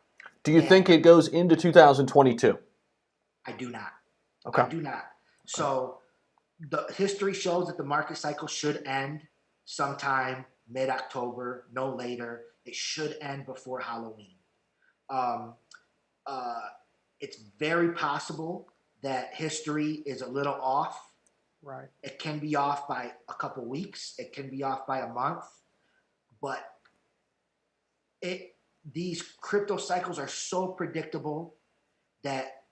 Do you think it goes into 2022? I do not. Okay. I do not. So the history shows that the market cycle should end sometime mid-October, no later. It should end before Halloween. It's very possible that history is a little off. Right. It can be off by a couple weeks. It can be off by a month. But these crypto cycles are so predictable that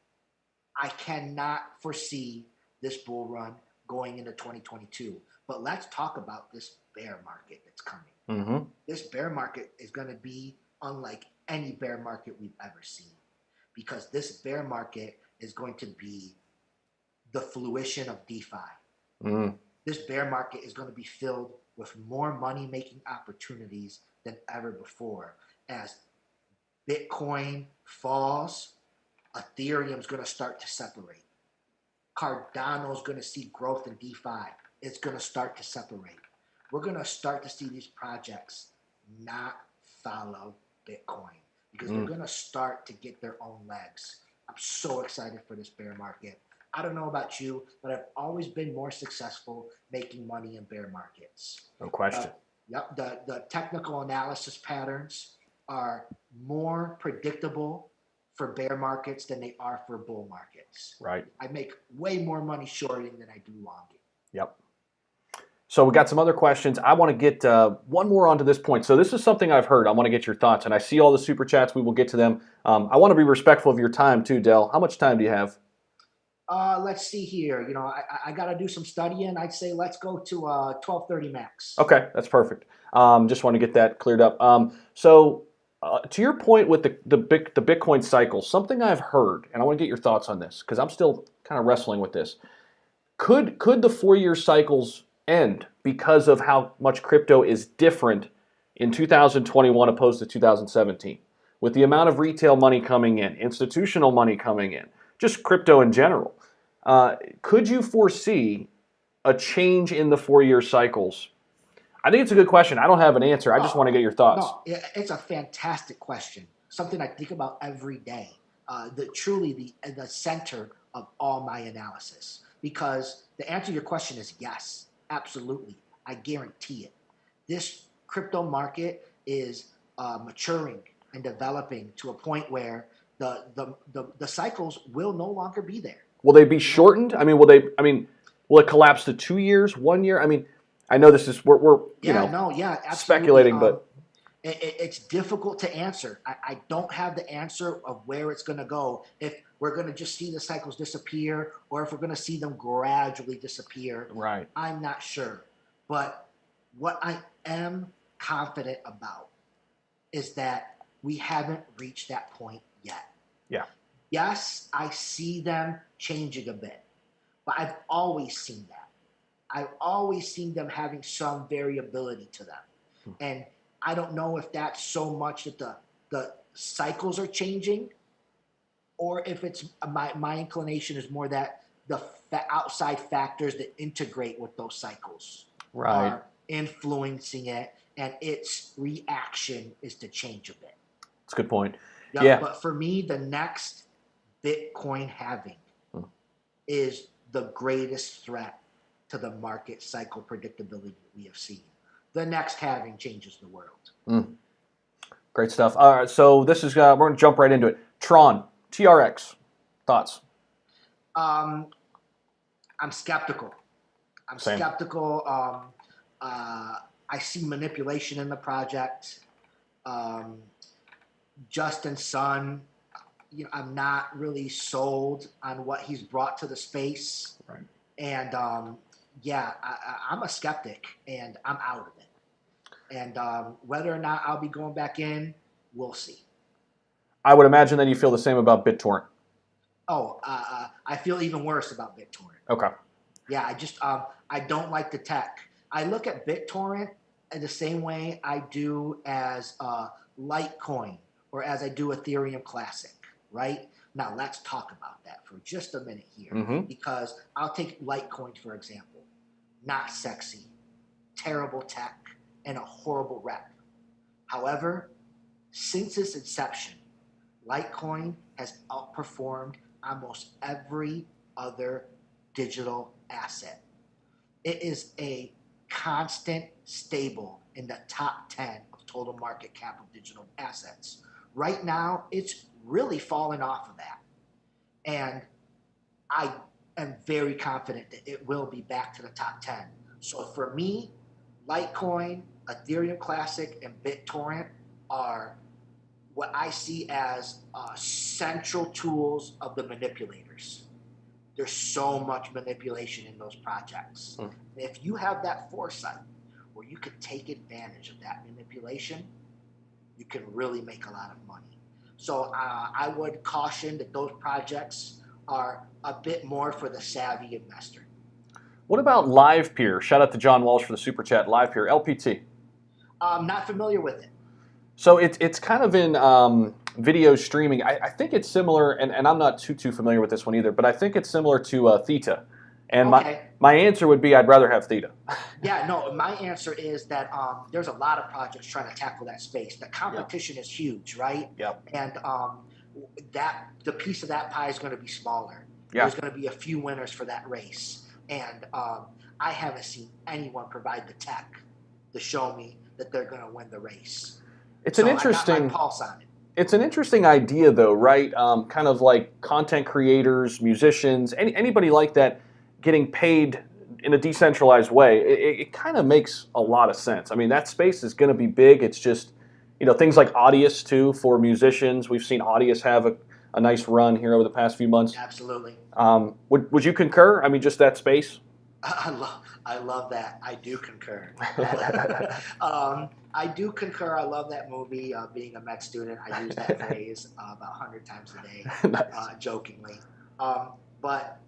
I cannot foresee this bull run going into 2022. But let's talk about this bear market that's coming. Mm-hmm. This bear market is going to be unlike any bear market we've ever seen, because this bear market is going to be the fruition of DeFi. Mm. This bear market is going to be filled with more money-making opportunities than ever before. As Bitcoin falls, Ethereum is going to start to separate. Cardano is going to see growth in DeFi. It's going to start to separate. We're going to start to see these projects not follow Bitcoin because they're going to start to get their own legs. I'm so excited for this bear market. I don't know about you, but I've always been more successful making money in bear markets. No question. The technical analysis patterns are more predictable for bear markets than they are for bull markets. Right. I make way more money shorting than I do longing. Yep. So we got some other questions. I want to get one more onto this point. So this is something I've heard. I want to get your thoughts, and I see all the super chats. We will get to them. I want to be respectful of your time too, Dell. How much time do you have? Let's see here. I got to do some studying. I'd say let's go to 12:30 max. Okay, that's perfect. Just want to get that cleared up. So To your point with the Bitcoin cycle, something I've heard, and I want to get your thoughts on this because I'm still kind of wrestling with this. Could the 4-year cycles end because of how much crypto is different in 2021 opposed to 2017? With the amount of retail money coming in, institutional money coming in, just crypto in general, could you foresee a change in the 4-year cycles? I think it's a good question. I don't have an answer. I just want to get your thoughts. No, it's a fantastic question. Something I think about every day. Truly the center of all my analysis. Because the answer to your question is yes, absolutely. I guarantee it. This crypto market is maturing and developing to a point where the cycles will no longer be there. Will they be shortened? I mean, will it collapse to 2 years, 1 year? I mean, I know this is we're speculating, but it's difficult to answer. I don't have the answer of where it's going to go. If we're going to just see the cycles disappear, or if we're going to see them gradually disappear, right? I'm not sure. But what I am confident about is that we haven't reached that point yet. Yeah. Yes, I see them changing a bit, but I've always seen that. I've always seen them having some variability to them. And I don't know if that's so much that the cycles are changing, or if it's my inclination is more that the outside factors that integrate with those cycles are influencing it, and its reaction is to change a bit. That's a good point. Yeah. But for me, the next Bitcoin halving is the greatest threat to the market cycle predictability that we have seen. The next halving changes the world. Great stuff. All right, so this is we're going to jump right into it. Tron Trx, thoughts? I'm skeptical. Same. Skeptical. I see manipulation in the project. Justin Sun, I'm not really sold on what he's brought to the space. Right. And I'm a skeptic, and I'm out of it. And whether or not I'll be going back in, we'll see. I would imagine that you feel the same about BitTorrent. Oh, I feel even worse about BitTorrent. Okay. Yeah, I don't like the tech. I look at BitTorrent in the same way I do as Litecoin, or as I do Ethereum Classic, right? Now, let's talk about that for just a minute here, because I'll take Litecoin, for example. Not sexy, terrible tech, and a horrible rep. However, since its inception, Litecoin has outperformed almost every other digital asset. It is a constant stable in the top 10 of total market cap of digital assets. Right now, it's really fallen off of that. And I am very confident that it will be back to the top 10. So for me, Litecoin, Ethereum Classic, and BitTorrent are what I see as central tools of the manipulators. There's so much manipulation in those projects. If you have that foresight where you can take advantage of that manipulation, you can really make a lot of money. So I would caution that those projects are a bit more for the savvy investor. What about LivePeer? Shout out to John Walsh for the super chat. LivePeer, LPT. Not familiar with it. So it's kind of in video streaming. I think it's similar, and I'm not too familiar with this one either, but I think it's similar to Theta. And my answer would be I'd rather have Theta. Yeah, no, my answer is that there's a lot of projects trying to tackle that space. The competition is huge, right? Yep. And the piece of that pie is going to be smaller. Yeah. There's going to be a few winners for that race. And I haven't seen anyone provide the tech to show me that they're going to win the race. It's an interesting I got my pulse on it. It's an interesting idea, though, right? Kind of like content creators, musicians, anybody like that getting paid in a decentralized way. It kind of makes a lot of sense. I mean, that space is going to be big. It's just, things like Audius, too, for musicians. We've seen Audius have a nice run here over the past few months. Absolutely. Would you concur? I mean, just that space? I love that. I do concur. I do concur. I love that movie. Being a med student, I use that phrase about 100 times a day, Nice. jokingly. But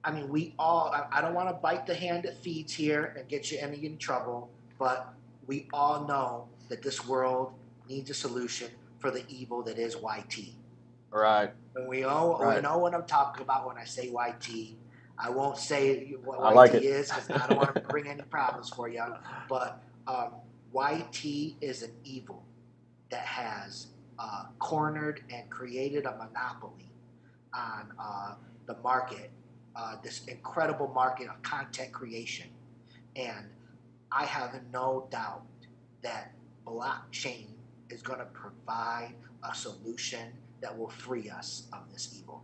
I mean, we all. I don't want to bite the hand that feeds here and get you in trouble, but we all know that this world needs a solution for the evil that is YT. Right. And we Right. know what I'm talking about when I say YT. I won't say what I like YT it. is because I don't want to bring any problems for you. But YT is an evil that has cornered and created a monopoly on the market, this incredible market of content creation. And I have no doubt that blockchain is going to provide a solution that will free us of this evil.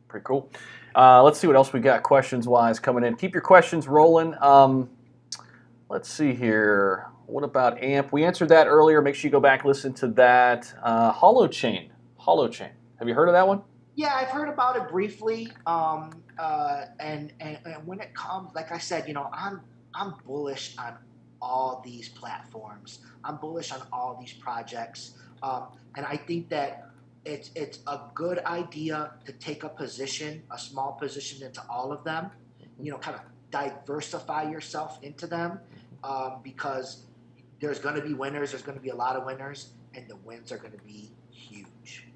Pretty cool. Let's see what else we got questions-wise coming in. Keep your questions rolling. Let's see here. What about AMP? We answered that earlier. Make sure you go back and listen to that. Holochain. Holochain. Have you heard of that one? Yeah, I've heard about it briefly. And when it comes, like I said, I'm bullish on all these platforms. I'm bullish on all these projects, and I think that it's a good idea to take a small position into all of them. Kind of diversify yourself into them, because there's going to be winners. There's going to be a lot of winners, and the wins are going to be huge.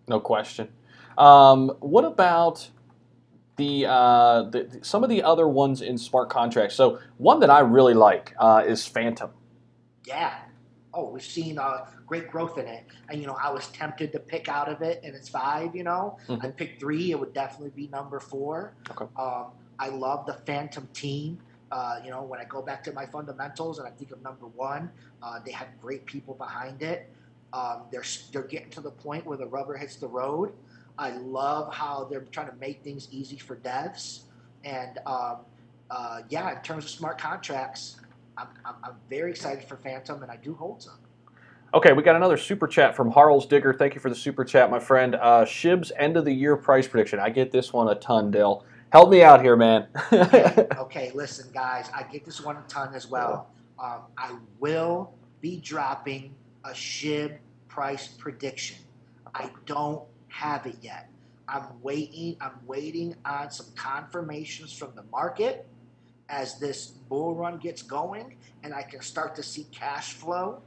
No question. What about some of the other ones in smart contracts? So one that I really like is Phantom. Yeah. Oh, we've seen great growth in it. And, I was tempted to pick out of it, and it's 5, I picked 3. It would definitely be number 4. Okay. I love the Phantom team. When I go back to my fundamentals and I think of number 1, they have great people behind it. They're getting to the point where the rubber hits the road. I love how they're trying to make things easy for devs. And, in terms of smart contracts, I'm very excited for Phantom, and I do hold some. Okay, we got another super chat from Harles Digger. Thank you for the super chat, my friend. SHIB's end of the year price prediction. I get this one a ton, Dale. Help me out here, man. Okay, listen, guys. I get this one a ton as well. I will be dropping a SHIB price prediction. I don't have it yet. I'm waiting on some confirmations from the market as this bull run gets going, and I can start to see cash flow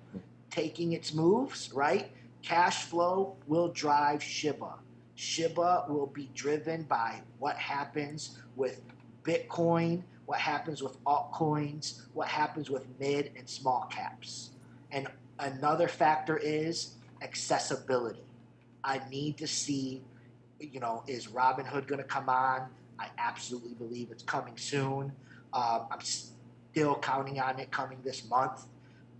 taking its moves, right? Cash flow will drive Shiba. Shiba will be driven by what happens with Bitcoin, what happens with altcoins, what happens with mid and small caps. And another factor is accessibility. I need to see, is Robinhood going to come on? I absolutely believe it's coming soon. I'm still counting on it coming this month,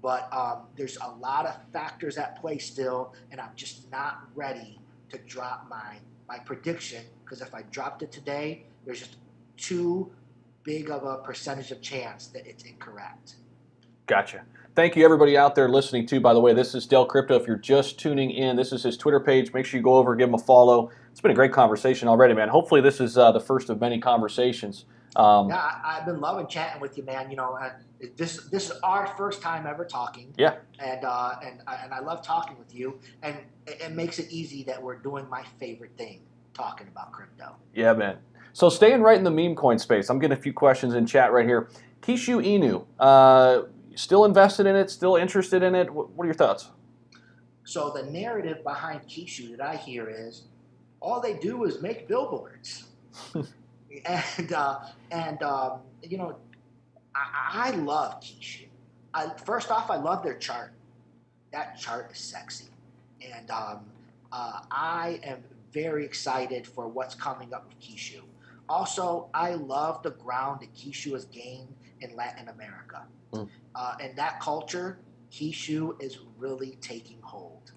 but there's a lot of factors at play still, and I'm just not ready to drop my prediction, because if I dropped it today, there's just too big of a percentage of chance that it's incorrect. Gotcha. Thank you, everybody out there listening, too. By the way, this is Del Crypto. If you're just tuning in, this is his Twitter page. Make sure you go over, give him a follow. It's been a great conversation already, man. Hopefully this is the first of many conversations. Yeah, I've been loving chatting with you, man. This is our first time ever talking. Yeah. And I love talking with you, and it makes it easy that we're doing my favorite thing, talking about crypto. Yeah, man. So staying right in the meme coin space, I'm getting a few questions in chat right here. Shiba Inu, still invested in it? Still interested in it? What are your thoughts? So the narrative behind Kishu that I hear is all they do is make billboards. And I love Kishu. First off, I love their chart. That chart is sexy, and I am very excited for what's coming up with Kishu. Also, I love the ground that Kishu has gained in Latin America, and that culture, Kishu is really taking hold.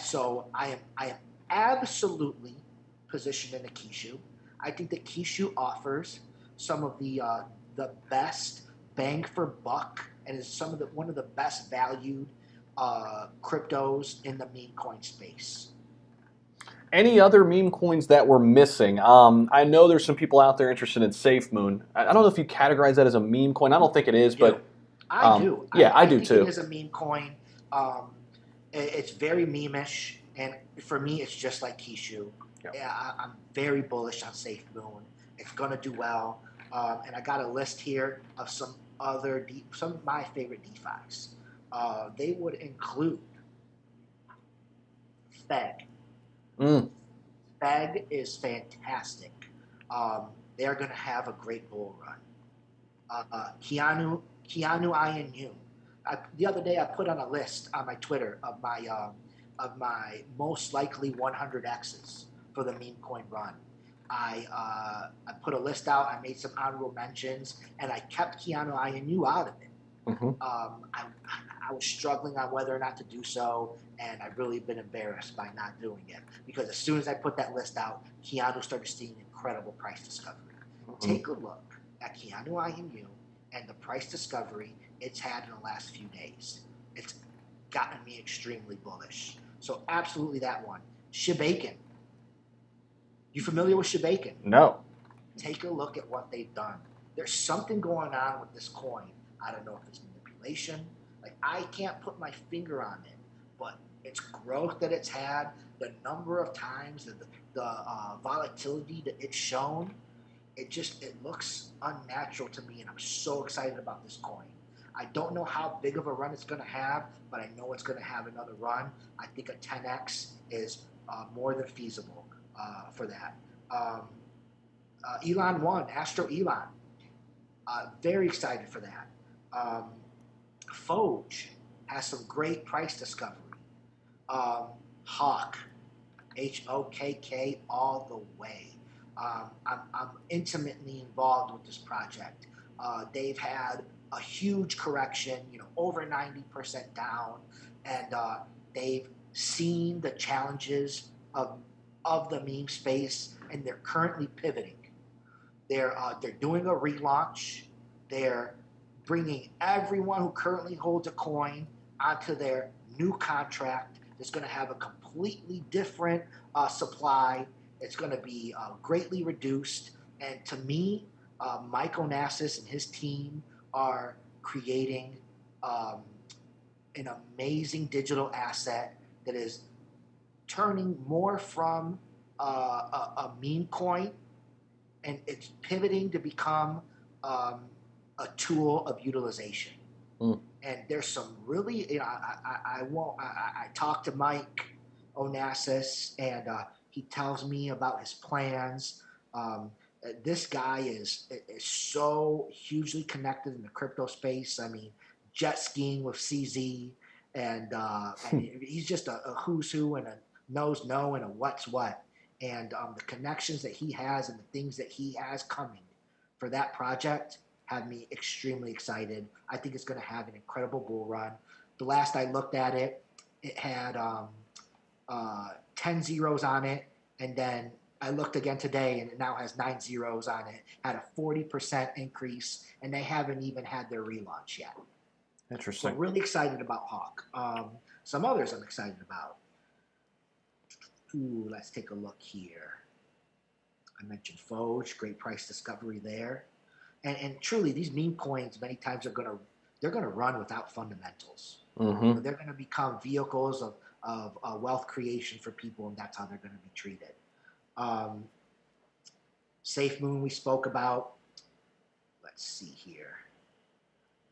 So I am absolutely positioned in the Kishu. I think that Kishu offers some of the best bang for buck, and is one of the best valued cryptos in the meme coin space. Any other meme coins that we're missing? I know there's some people out there interested in SafeMoon. I don't know if you categorize that as a meme coin. I don't think it is, but I do. Yeah, I do think too. it is a meme coin. It's very meme-ish, and for me, it's just like Kishu. Yeah, I'm very bullish on SafeMoon. It's gonna do well, and I got a list here of some of my favorite DeFi's. They would include Fed. Fed is fantastic. They're going to have a great bull run. Keanu Inu. The other day, I put on a list on my Twitter of my most likely 100 X's for the meme coin run. I put a list out. I made some honorable mentions, and I kept Keanu Inu out of it. I was struggling on whether or not to do so, and I've really been embarrassed by not doing it because as soon as I put that list out, Keanu started seeing incredible price discovery. Take a look at Keanu Inu and the price discovery it's had in the last few days. It's gotten me extremely bullish. So absolutely that one. Shiba Inu. You familiar with Shiba Inu? No. Take a look at what they've done. There's something going on with this coin. I don't know if it's manipulation. Like, I can't put my finger on it, but its growth that it's had, the number of times, the volatility that it's shown, it looks unnatural to me, and I'm so excited about this coin. I don't know how big of a run it's going to have, but I know it's going to have another run. I think a 10x is more than feasible for that. Elon One, Astro Elon. Very excited for that. Foge has some great price discovery. Hawk, HOKK all the way. I'm intimately involved with this project. They've had a huge correction, over 90% down, and they've seen the challenges of the meme space, and they're currently pivoting. They're doing a relaunch. They're bringing everyone who currently holds a coin onto their new contract. That's going to have a completely different supply. It's going to be greatly reduced. And to me, Mike Onassis and his team are creating an amazing digital asset that is turning more from a meme coin, and it's pivoting to become a tool of utilization. And there's some really, I talked to Mike Onassis, and he tells me about his plans. This guy is so hugely connected in the crypto space. I mean, jet skiing with CZ, and he's just a who's who and a knows no and a what's what. And the connections that he has and the things that he has coming for that project have me extremely excited. I think it's going to have an incredible bull run. The last I looked at it, it had 10 zeros on it, and then I looked again today, and it now has 9 zeros on it. Had a 40% increase, and they haven't even had their relaunch yet. Interesting. So really excited about Hawk. Some others I'm excited about. Ooh, let's take a look here. I mentioned Foge, great price discovery there. And truly, these meme coins many times they're gonna run without fundamentals. They're gonna become vehicles of wealth creation for people, and that's how they're gonna be treated. SafeMoon we spoke about. Let's see here.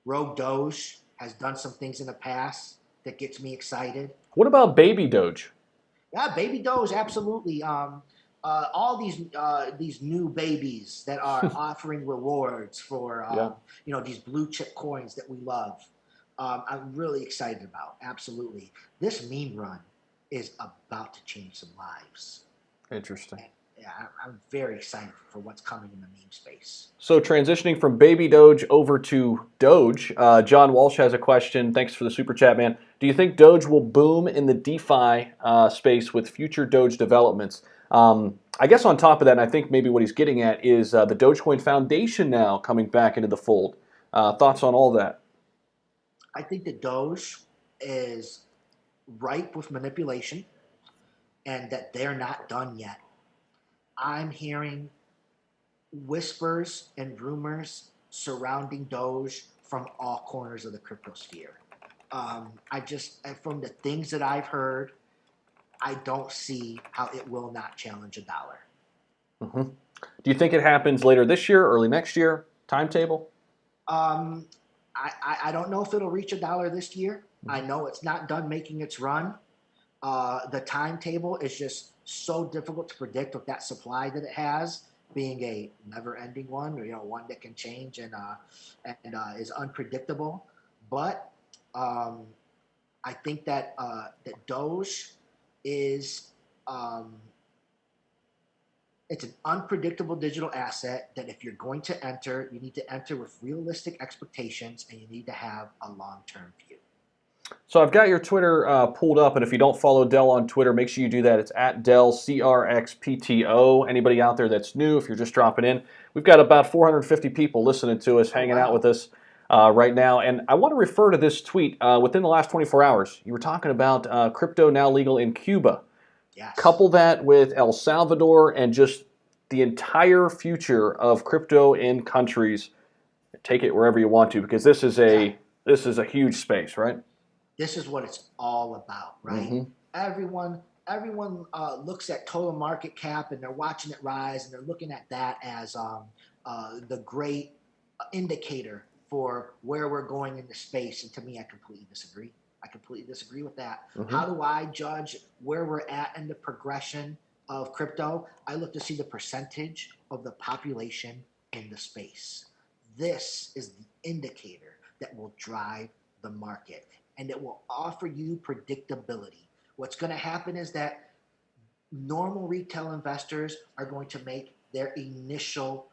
Rogue Doge has done some things in the past that gets me excited. What about Baby Doge? Yeah, Baby Doge, absolutely. All these new babies that are offering rewards for these blue chip coins that we love. I'm really excited about. Absolutely, this meme run is about to change some lives. Interesting. And, yeah, I'm very excited for what's coming in the meme space. So transitioning from Baby Doge over to Doge, John Walsh has a question. Thanks for the super chat, man. Do you think Doge will boom in the DeFi space with future Doge developments? I guess on top of that, and I think maybe what he's getting at is the Dogecoin Foundation now coming back into the fold. Thoughts on all that? I think that Doge is ripe with manipulation. and that they're not done yet. I'm hearing whispers and rumors surrounding Doge from all corners of the crypto sphere. From the things that I've heard, I don't see how it will not challenge a dollar. Mm-hmm. Do you think it happens later this year, early next year? Timetable? I don't know if it'll reach a dollar this year. I know it's not done making its run. The timetable is just so difficult to predict with that supply that it has, being a never-ending one, or one that can change and is unpredictable. But I think that that Doge is it's an unpredictable digital asset that if you're going to enter, you need to enter with realistic expectations and you need to have a long-term view. So I've got your Twitter pulled up, and if you don't follow Dell on Twitter, make sure you do that. It's at Dell Crxpto. Anybody out there that's new, if you're just dropping in, we've got about 450 people listening to us, hanging out with us right now. And I want to refer to this tweet. Within the last 24 hours, you were talking about crypto now legal in Cuba. Yes. Couple that with El Salvador and just the entire future of crypto in countries. Take it wherever you want to, because this is a huge space, right? This is what it's all about, right? Mm-hmm. Everyone looks at total market cap and they're watching it rise and they're looking at that as the great indicator for where we're going in the space. And to me, I completely disagree. I completely disagree with that. Mm-hmm. How do I judge where we're at in the progression of crypto? I look to see the percentage of the population in the space. This is the indicator that will drive the market, and it will offer you predictability. What's going to happen is that normal retail investors are going to make their initial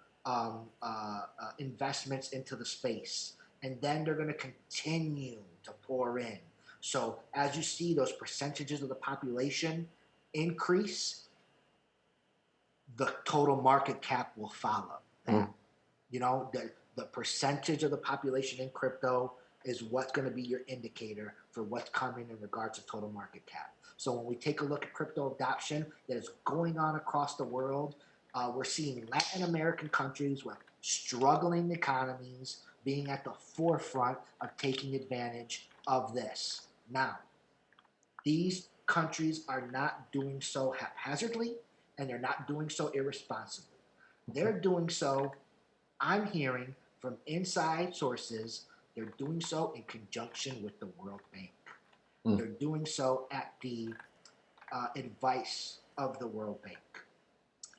investments into the space, and then they're going to continue to pour in. So as you see those percentages of the population increase, the total market cap will follow that. The percentage of the population in crypto is what's going to be your indicator for what's coming in regards to total market cap. So when we take a look at crypto adoption that is going on across the world, we're seeing Latin American countries with struggling economies being at the forefront of taking advantage of this. Now, these countries are not doing so haphazardly, and they're not doing so irresponsibly. They're doing so, I'm hearing from inside sources, they're doing so in conjunction with the World Bank. They're doing so at the advice of the World Bank.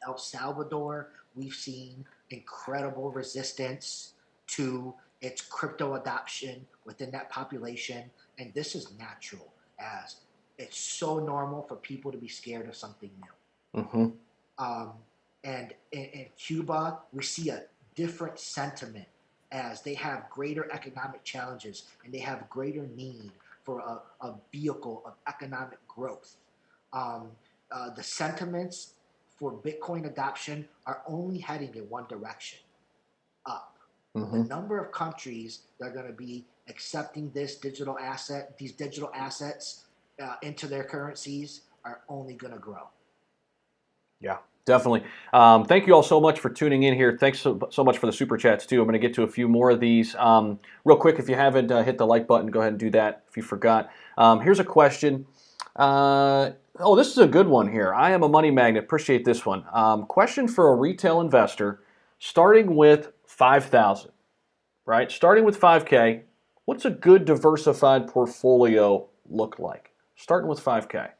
El Salvador, we've seen incredible resistance to its crypto adoption within that population, and this is natural, as it's so normal for people to be scared of something new. Mm-hmm. And in Cuba, we see a different sentiment, as they have greater economic challenges and they have greater need for a vehicle of economic growth. The sentiments for Bitcoin adoption are only heading in one direction, up. Mm-hmm. The number of countries that are going to be accepting these digital assets into their currencies are only going to grow. Yeah, definitely. Thank you all so much for tuning in here. Thanks so much for the super chats too. I'm going to get to a few more of these. Real quick, if you haven't hit the like button, go ahead and do that if you forgot. Here's a question. This is a good one here. I am a money magnet. Appreciate this one. Question for a retail investor starting with 5,000, right? Starting with 5K, what's a good diversified portfolio look like? Starting with 5K.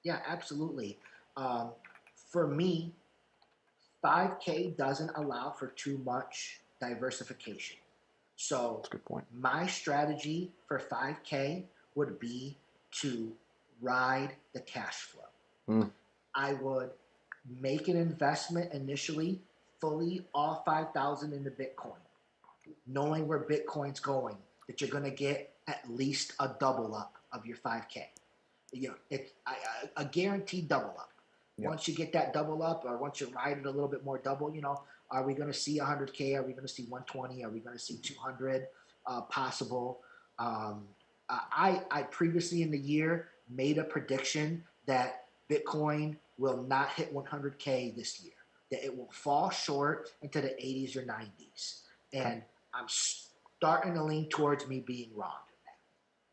Yeah, absolutely. For me, 5K doesn't allow for too much diversification. So that's a good point. My strategy for 5K would be to ride the cash flow. I would make an investment initially, fully all 5,000 into Bitcoin, knowing where Bitcoin's going, that you're going to get at least a double up of your 5K. It's a guaranteed double up. Yep. Once you get that double up, or once you ride it a little bit more double, are we going to see 100K? Are we going to see 120? Are we going to see 200 possible? I previously in the year made a prediction that Bitcoin will not hit 100K this year, that it will fall short into the 80s or 90s. And I'm starting to lean towards me being wrong.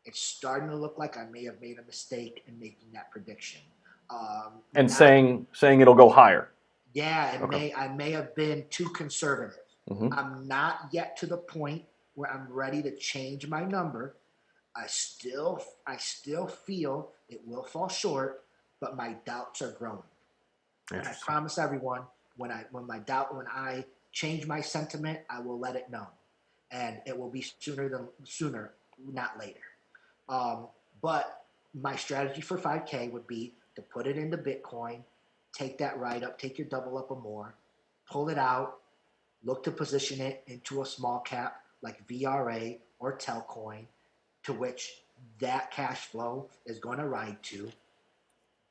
It's starting to look like I may have made a mistake in making that prediction. And saying it'll go higher. Yeah, I may have been too conservative. Mm-hmm. I'm not yet to the point where I'm ready to change my number. I still feel it will fall short, but my doubts are growing. And I promise everyone, when I change my sentiment, I will let it know, and it will be sooner, not later. But my strategy for 5K would be to put it into Bitcoin, take that ride up, take your double up or more, pull it out, look to position it into a small cap like VRA or Telcoin, to which that cash flow is going to ride to.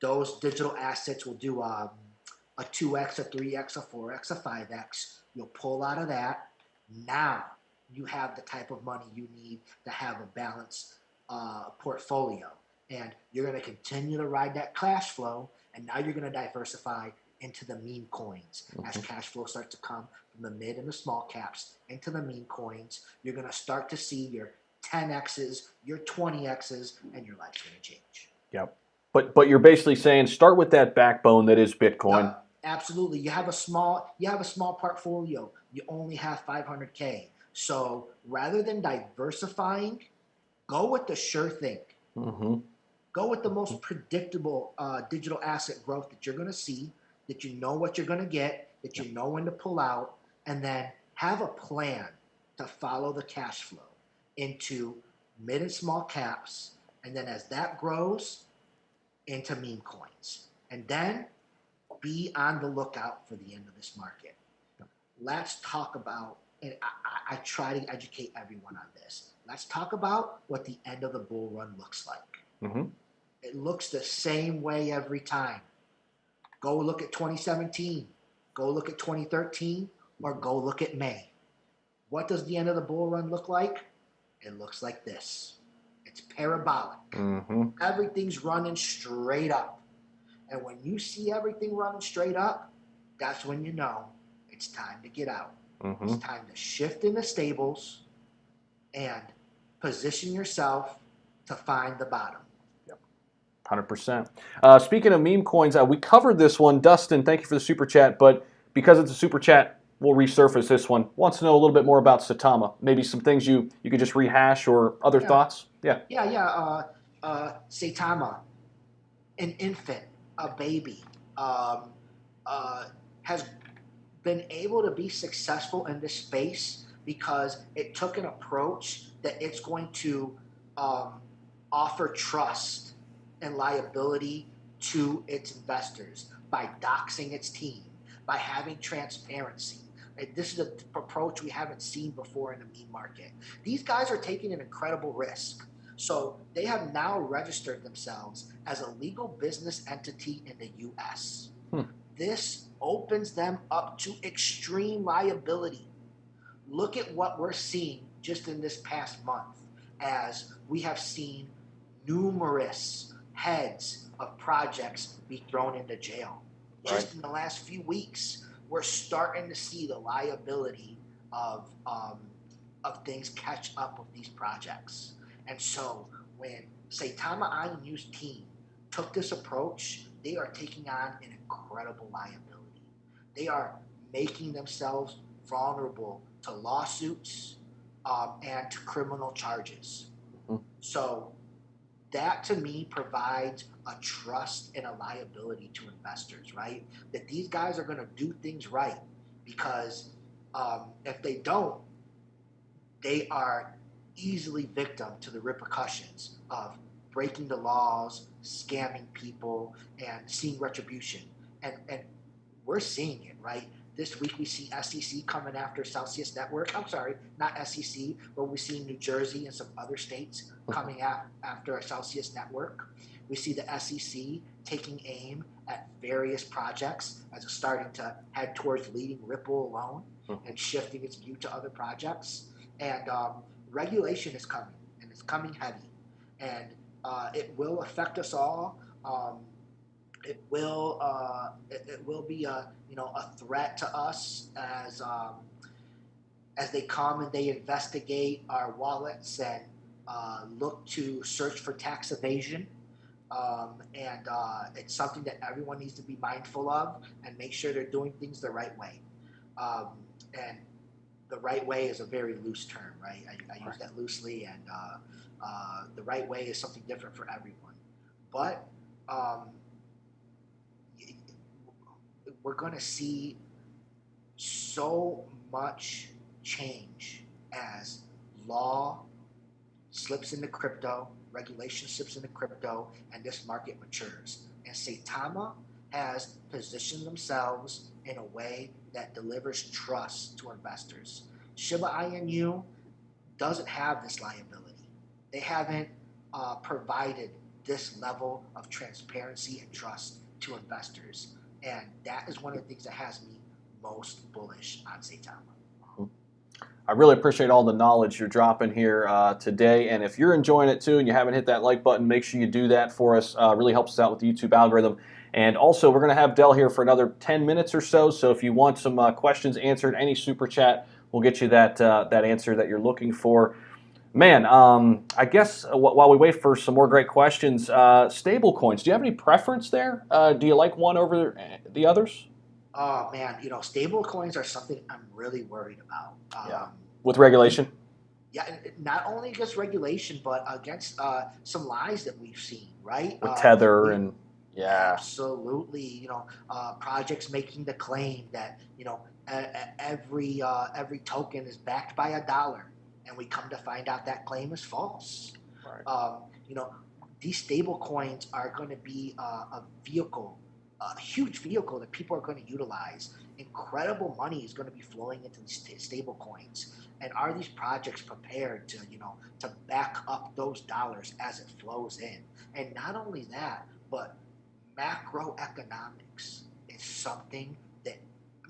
Those digital assets will do a 2x, a 3x, a 4x, a 5x. You'll pull out of that. Now you have the type of money you need to have a balanced portfolio. And you're going to continue to ride that cash flow. And now you're going to diversify into the meme coins. As cash flow starts to come from the mid and the small caps into the meme coins, you're going to start to see your 10x's, your 20x's, and your life's going to change. Yep. But you're basically saying start with that backbone that is Bitcoin. Absolutely. You have a small portfolio. You only have 500K. So rather than diversifying, go with the sure thing. Mm-hmm. Go with the most predictable digital asset growth that you're going to see, that you know what you're going to get, that you know when to pull out, and then have a plan to follow the cash flow into mid and small caps, and then as that grows, into meme coins. And then be on the lookout for the end of this market. Let's talk about, and I try to educate everyone on this. Let's talk about what the end of the bull run looks like. Mm-hmm. It looks the same way every time. Go look at 2017, go look at 2013, or go look at May. What does the end of the bull run look like? It looks like this. It's parabolic. Mm-hmm. Everything's running straight up. And when you see everything running straight up, that's when you know it's time to get out. Mm-hmm. It's time to shift in the stables and position yourself to find the bottom. 100%. Speaking of meme coins, we covered this one. Dustin, thank you for the super chat, but because it's a super chat, we'll resurface this one. Wants to know a little bit more about Saitama. Maybe some things you could just rehash or other thoughts? Yeah. Saitama, an infant, a baby, has been able to be successful in this space because it took an approach that it's going to offer trust and liability to its investors by doxing its team, by having transparency. This is an approach we haven't seen before in the meme market. These guys are taking an incredible risk. So they have now registered themselves as a legal business entity in the U.S. This opens them up to extreme liability. Look at what we're seeing just in this past month, as we have seen numerous heads of projects be thrown into jail. Just in the last few weeks, we're starting to see the liability of things catch up with these projects. And so when Saitama Inu's team took this approach, they are taking on an incredible liability. They are making themselves vulnerable to lawsuits and to criminal charges. So that to me provides a trust and a liability to investors, right? That these guys are going to do things right, because if they don't, they are easily victim to the repercussions of breaking the laws, scamming people, and seeing retribution. And we're seeing it, right? This week we see SEC coming after Celsius Network. I'm sorry, not SEC, but we see New Jersey and some other states coming after Celsius Network. We see the SEC taking aim at various projects as it's starting to head towards leading Ripple alone and shifting its view to other projects. And regulation is coming, and it's coming heavy. And it will affect us all. it will be a a threat to us as they come and they investigate our wallets and look to search for tax evasion. And it's something that everyone needs to be mindful of and make sure they're doing things the right way. Um, and the right way is a very loose term, right? I use that loosely, and the right way is something different for everyone. But um, we're going to see so much change as law slips into crypto, regulation slips into crypto, and this market matures. And Saitama has positioned themselves in a way that delivers trust to investors. Shiba Inu doesn't have this liability. They haven't provided this level of transparency and trust to investors. And that is one of the things that has me most bullish on Saitama. I really appreciate all the knowledge you're dropping here today. And if you're enjoying it too and you haven't hit that like button, make sure you do that for us. Really helps us out with the YouTube algorithm. And also, we're going to have Dell here for another 10 minutes or so. So if you want some questions answered, any super chat, we'll get you that answer that you're looking for. Man, I guess while we wait for some more great questions, stable coins, do you have any preference there? Do you like one over the others? Oh man, stable coins are something I'm really worried about. Yeah. With regulation? Yeah, not only against regulation, but against some lies that we've seen, right? With Tether and yeah. Absolutely. Projects making the claim that every token is backed by $1, and we come to find out that claim is false. Right. These stable coins are going to be a vehicle, a huge vehicle that people are going to utilize. Incredible money is going to be flowing into these stable coins. And are these projects prepared to back up those dollars as it flows in? And not only that, but macroeconomics is something that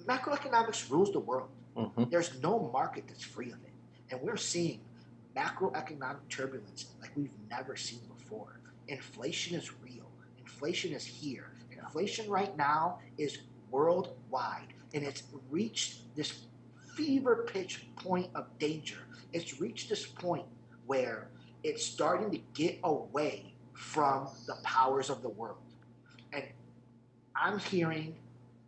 macroeconomics rules the world. Mm-hmm. There's no market that's free of it. And we're seeing macroeconomic turbulence like we've never seen before. Inflation is real. Inflation is here. Inflation right now is worldwide, and it's reached this fever pitch point of danger. It's reached this point where it's starting to get away from the powers of the world. And I'm hearing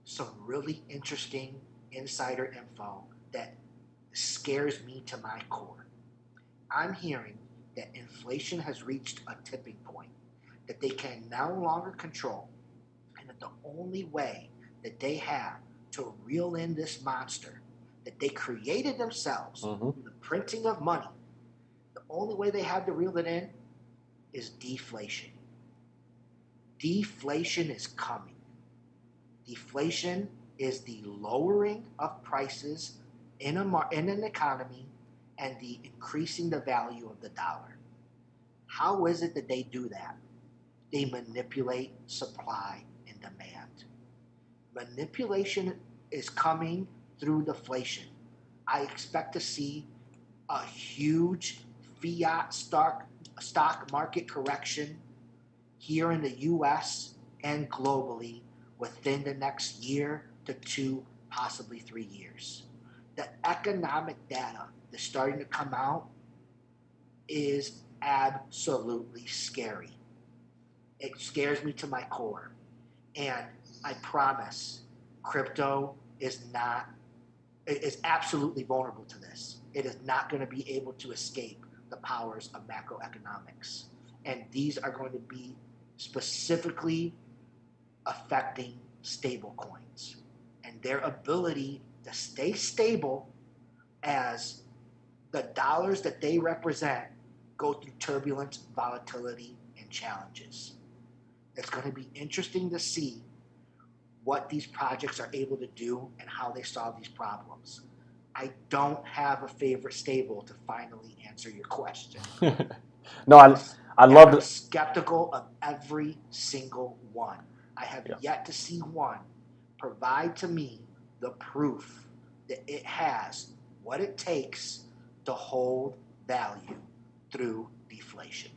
some really interesting insider info that scares me to my core. I'm hearing that inflation has reached a tipping point that they can no longer control, and that the only way that they have to reel in this monster that they created themselves through the printing of money, the only way they have to reel it in is deflation. Deflation is coming. Deflation is the lowering of prices in an economy and the increasing the value of the dollar. How is it that they do that? They manipulate supply and demand. Manipulation is coming through deflation. I expect to see a huge fiat stock market correction here in the US and globally within the next year to 2, possibly 3 years. The economic data that's starting to come out is absolutely scary. It scares me to my core. And I promise crypto is absolutely vulnerable to this. It is not going to be able to escape the powers of macroeconomics. And these are going to be specifically affecting stable coins and their ability to stay stable as the dollars that they represent go through turbulence, volatility, and challenges. It's going to be interesting to see what these projects are able to do and how they solve these problems. I don't have a favorite stable to finally answer your question. No, I love I'm skeptical of every single one. I have yet to see one provide to me the proof that it has what it takes to hold value through deflation.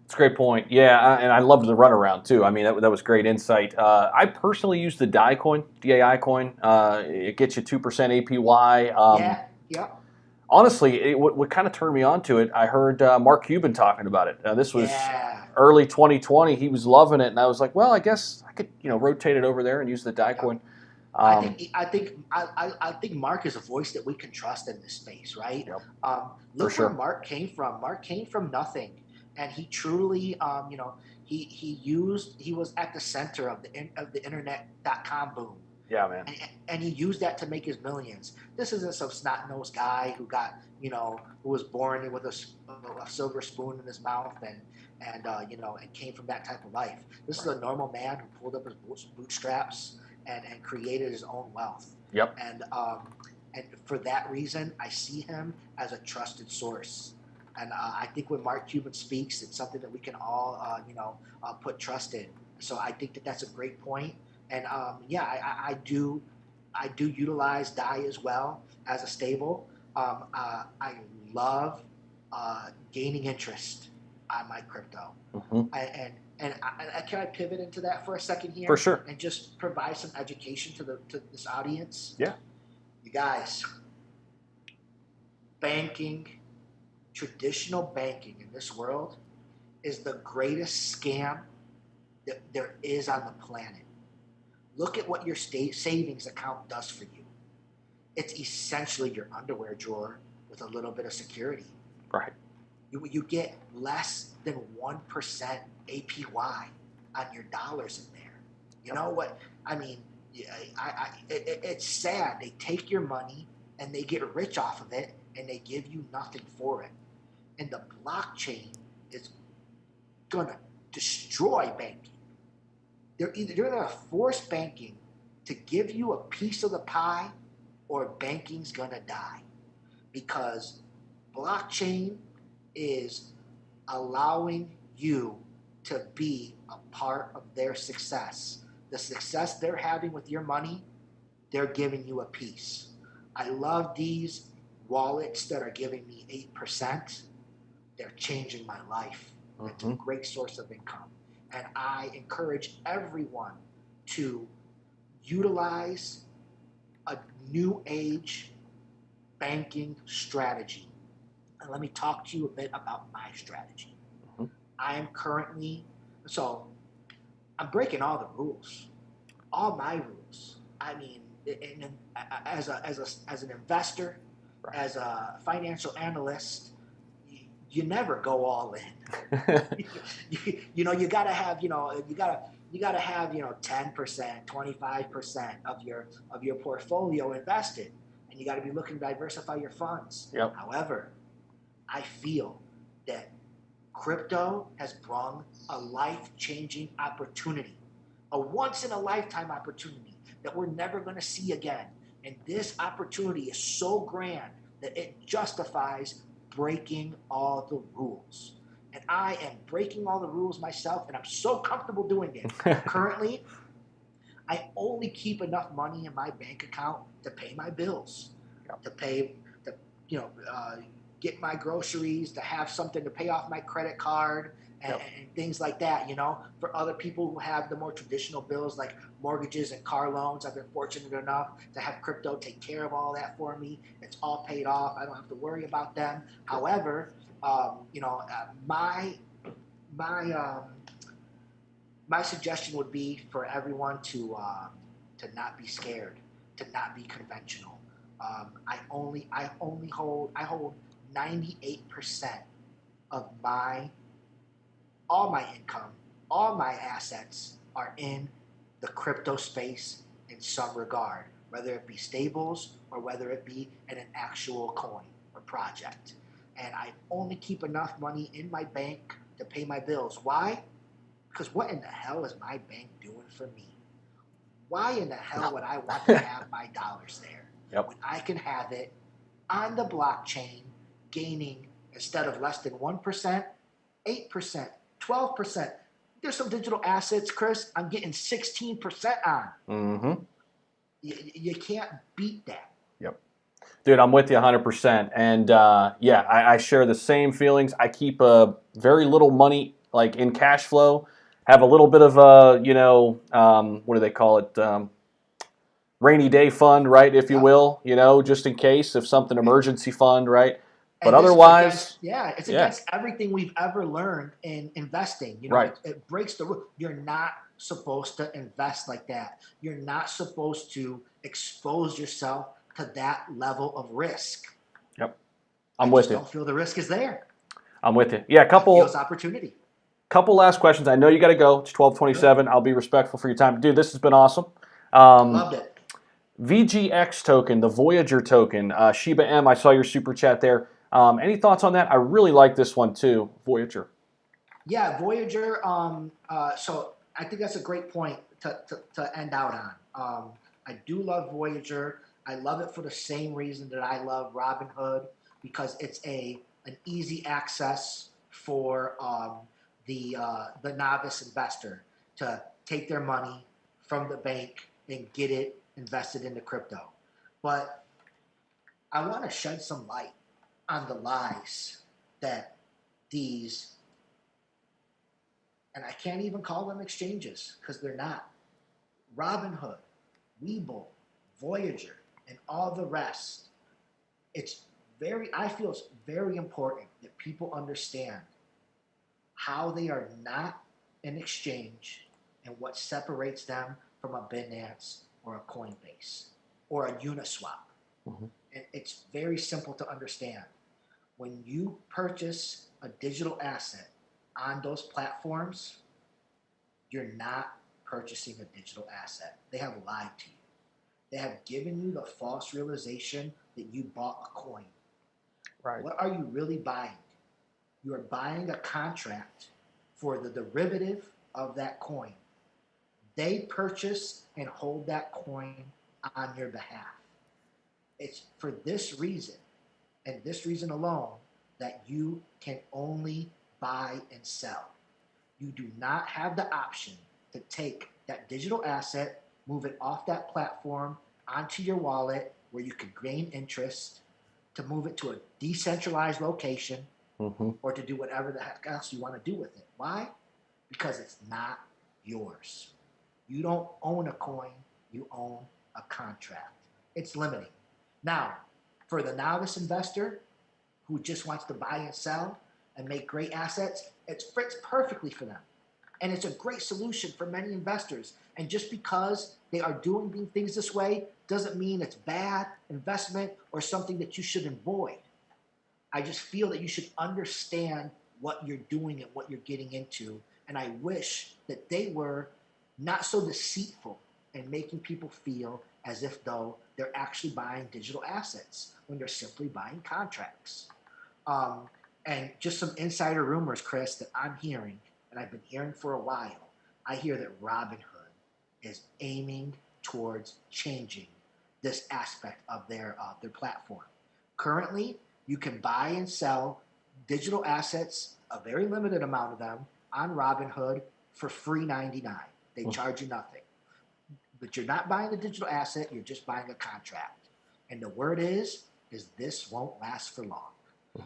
That's a great point. Yeah, and I loved the runaround too. I mean, that was great insight. I personally use the DAI coin, DAI coin. It gets you 2% APY. Yeah, yeah, Honestly, what kind of turned me on to it, I heard Mark Cuban talking about it. This was yeah. early 2020. He was loving it, and I was like, well, I guess I could, rotate it over there and use the DAI Yep. coin. I think Mark is a voice that we can trust in this space, right? Yep, for Look where sure. Mark came from. Mark came from nothing, and he truly, he was at the center of the internet.com boom. Yeah, man. And he used that to make his millions. This isn't some snot-nosed guy who got, who was born with a silver spoon in his mouth and came from that type of life. This is a normal man who pulled up his bootstraps and created his own wealth. Yep. And for that reason, I see him as a trusted source. And I think when Mark Cuban speaks, it's something that we can all, put trust in. So I think that that's a great point. And I do utilize DAI as well as a stable. I love gaining interest on my crypto. Mm-hmm. Can I pivot into that for a second here? For sure. And just provide some education to this audience. Yeah. You guys, traditional banking in this world is the greatest scam that there is on the planet. Look at what your savings account does for you. It's essentially your underwear drawer with a little bit of security. Right. You get less than 1% APY on your dollars in there. You know what? I mean, it's sad. They take your money and they get rich off of it and they give you nothing for it. And the blockchain is going to destroy banking. They're going to force banking to give you a piece of the pie or banking's going to die. Because blockchain is allowing you to be a part of their success. The success they're having with your money, they're giving you a piece. I love these wallets that are giving me 8%. They're changing my life. It's a great source of income. And I encourage everyone to utilize a new age banking strategy. And let me talk to you a bit about my strategy. I am currently, I'm breaking all the rules, all my rules. I mean, as an investor, right, as a financial analyst, you never go all in. You gotta have, you gotta have, 10%, 25% of your portfolio invested, and you gotta be looking to diversify your funds. Yep. However, I feel that crypto has brought a life-changing opportunity, a once-in-a-lifetime opportunity that we're never going to see again. And this opportunity is so grand that it justifies breaking all the rules. And I am breaking all the rules myself, and I'm so comfortable doing it. Currently, I only keep enough money in my bank account to pay my bills, get my groceries, to have something to pay off my credit card, and things like that. For other people who have the more traditional bills like mortgages and car loans, I've been fortunate enough to have crypto take care of all that for me. It's all paid off. I don't have to worry about them. However, my suggestion would be for everyone to not be scared, to not be conventional. I hold 98% of all my income, all my assets are in the crypto space in some regard, whether it be stables or whether it be in an actual coin or project. And I only keep enough money in my bank to pay my bills. Why? Because what in the hell is my bank doing for me? Why in the hell would I want to have my dollars there when I can have it on the blockchain, gaining, instead of less than 1%, 8%, 12%. There's some digital assets, Chris, I'm getting 16% on. Mm-hmm. You can't beat that. Yep. Dude, I'm with you 100%. And I share the same feelings. I keep very little money like in cash flow, have a little bit of a, what do they call it? Rainy day fund, right, if you Yeah. will, just in case if something emergency fund, right? But And this is otherwise, against, it's against everything we've ever learned in investing. right. It breaks the rule. You're not supposed to invest like that. You're not supposed to expose yourself to that level of risk. Yep. I with just you. don't feel the risk is there. I'm with you. Yeah, It feels opportunity. Couple last questions. I know you got to go. It's 12:27. I'll be respectful for your time. Dude, this has been awesome. Loved it. VGX token, the Voyager token, Shiba M, I saw your super chat there. Any thoughts on that? I really like this one too, Voyager. Yeah, Voyager. So I think that's a great point to end out on. I do love Voyager. I love it for the same reason that I love Robinhood, because it's an easy access for the novice investor to take their money from the bank and get it invested into crypto. But I want to shed some light on the lies that these, and I can't even call them exchanges because they're not, Robinhood, Webull, Voyager, and all the rest. I feel it's very important that people understand how they are not an exchange and what separates them from a Binance or a Coinbase or a Uniswap. Mm-hmm. And it's very simple to understand. When you purchase a digital asset on those platforms, you're not purchasing a digital asset. They have lied to you. They have given you the false realization that you bought a coin. Right. What are you really buying? You are buying a contract for the derivative of that coin. They purchase and hold that coin on your behalf. It's for this reason, and this reason alone, that you can only buy and sell. You do not have the option to take that digital asset, move it off that platform onto your wallet where you can gain interest, to move it to a decentralized location, or to do whatever the heck else you want to do with it. Why? Because it's not yours. You don't own a coin, you own a contract. It's limiting. Now, for the novice investor who just wants to buy and sell and make great assets, it fits perfectly for them. And it's a great solution for many investors. And just because they are doing things this way doesn't mean it's bad investment or something that you should avoid. I just feel that you should understand what you're doing and what you're getting into. And I wish that they were not so deceitful and making people feel as if though they're actually buying digital assets when they're simply buying contracts. And just some insider rumors, Chris, that I'm hearing, and I've been hearing for a while. I hear that Robinhood is aiming towards changing this aspect of their platform. Currently, you can buy and sell digital assets, a very limited amount of them, on Robinhood for free 99. They charge you nothing. But you're not buying the digital asset, you're just buying a contract. And the word is this won't last for long.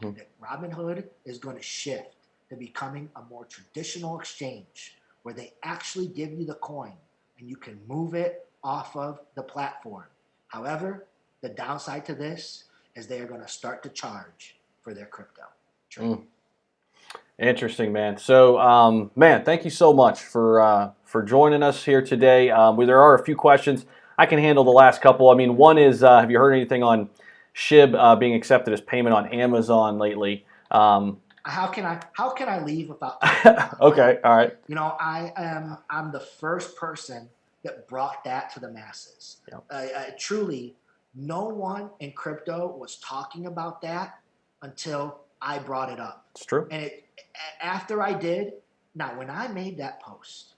That Robinhood is going to shift to becoming a more traditional exchange where they actually give you the coin and you can move it off of the platform. However, the downside to this is they are going to start to charge for their crypto trading. Interesting, man. So, man, thank you so much for joining us here today. There are a few questions. I can handle the last couple. I mean, one is, have you heard anything on SHIB being accepted as payment on Amazon lately? How can I leave without? Okay, all right. I'm the first person that brought that to the masses. Yep. Truly, no one in crypto was talking about that until I brought it up. It's true. And after I did, now when I made that post,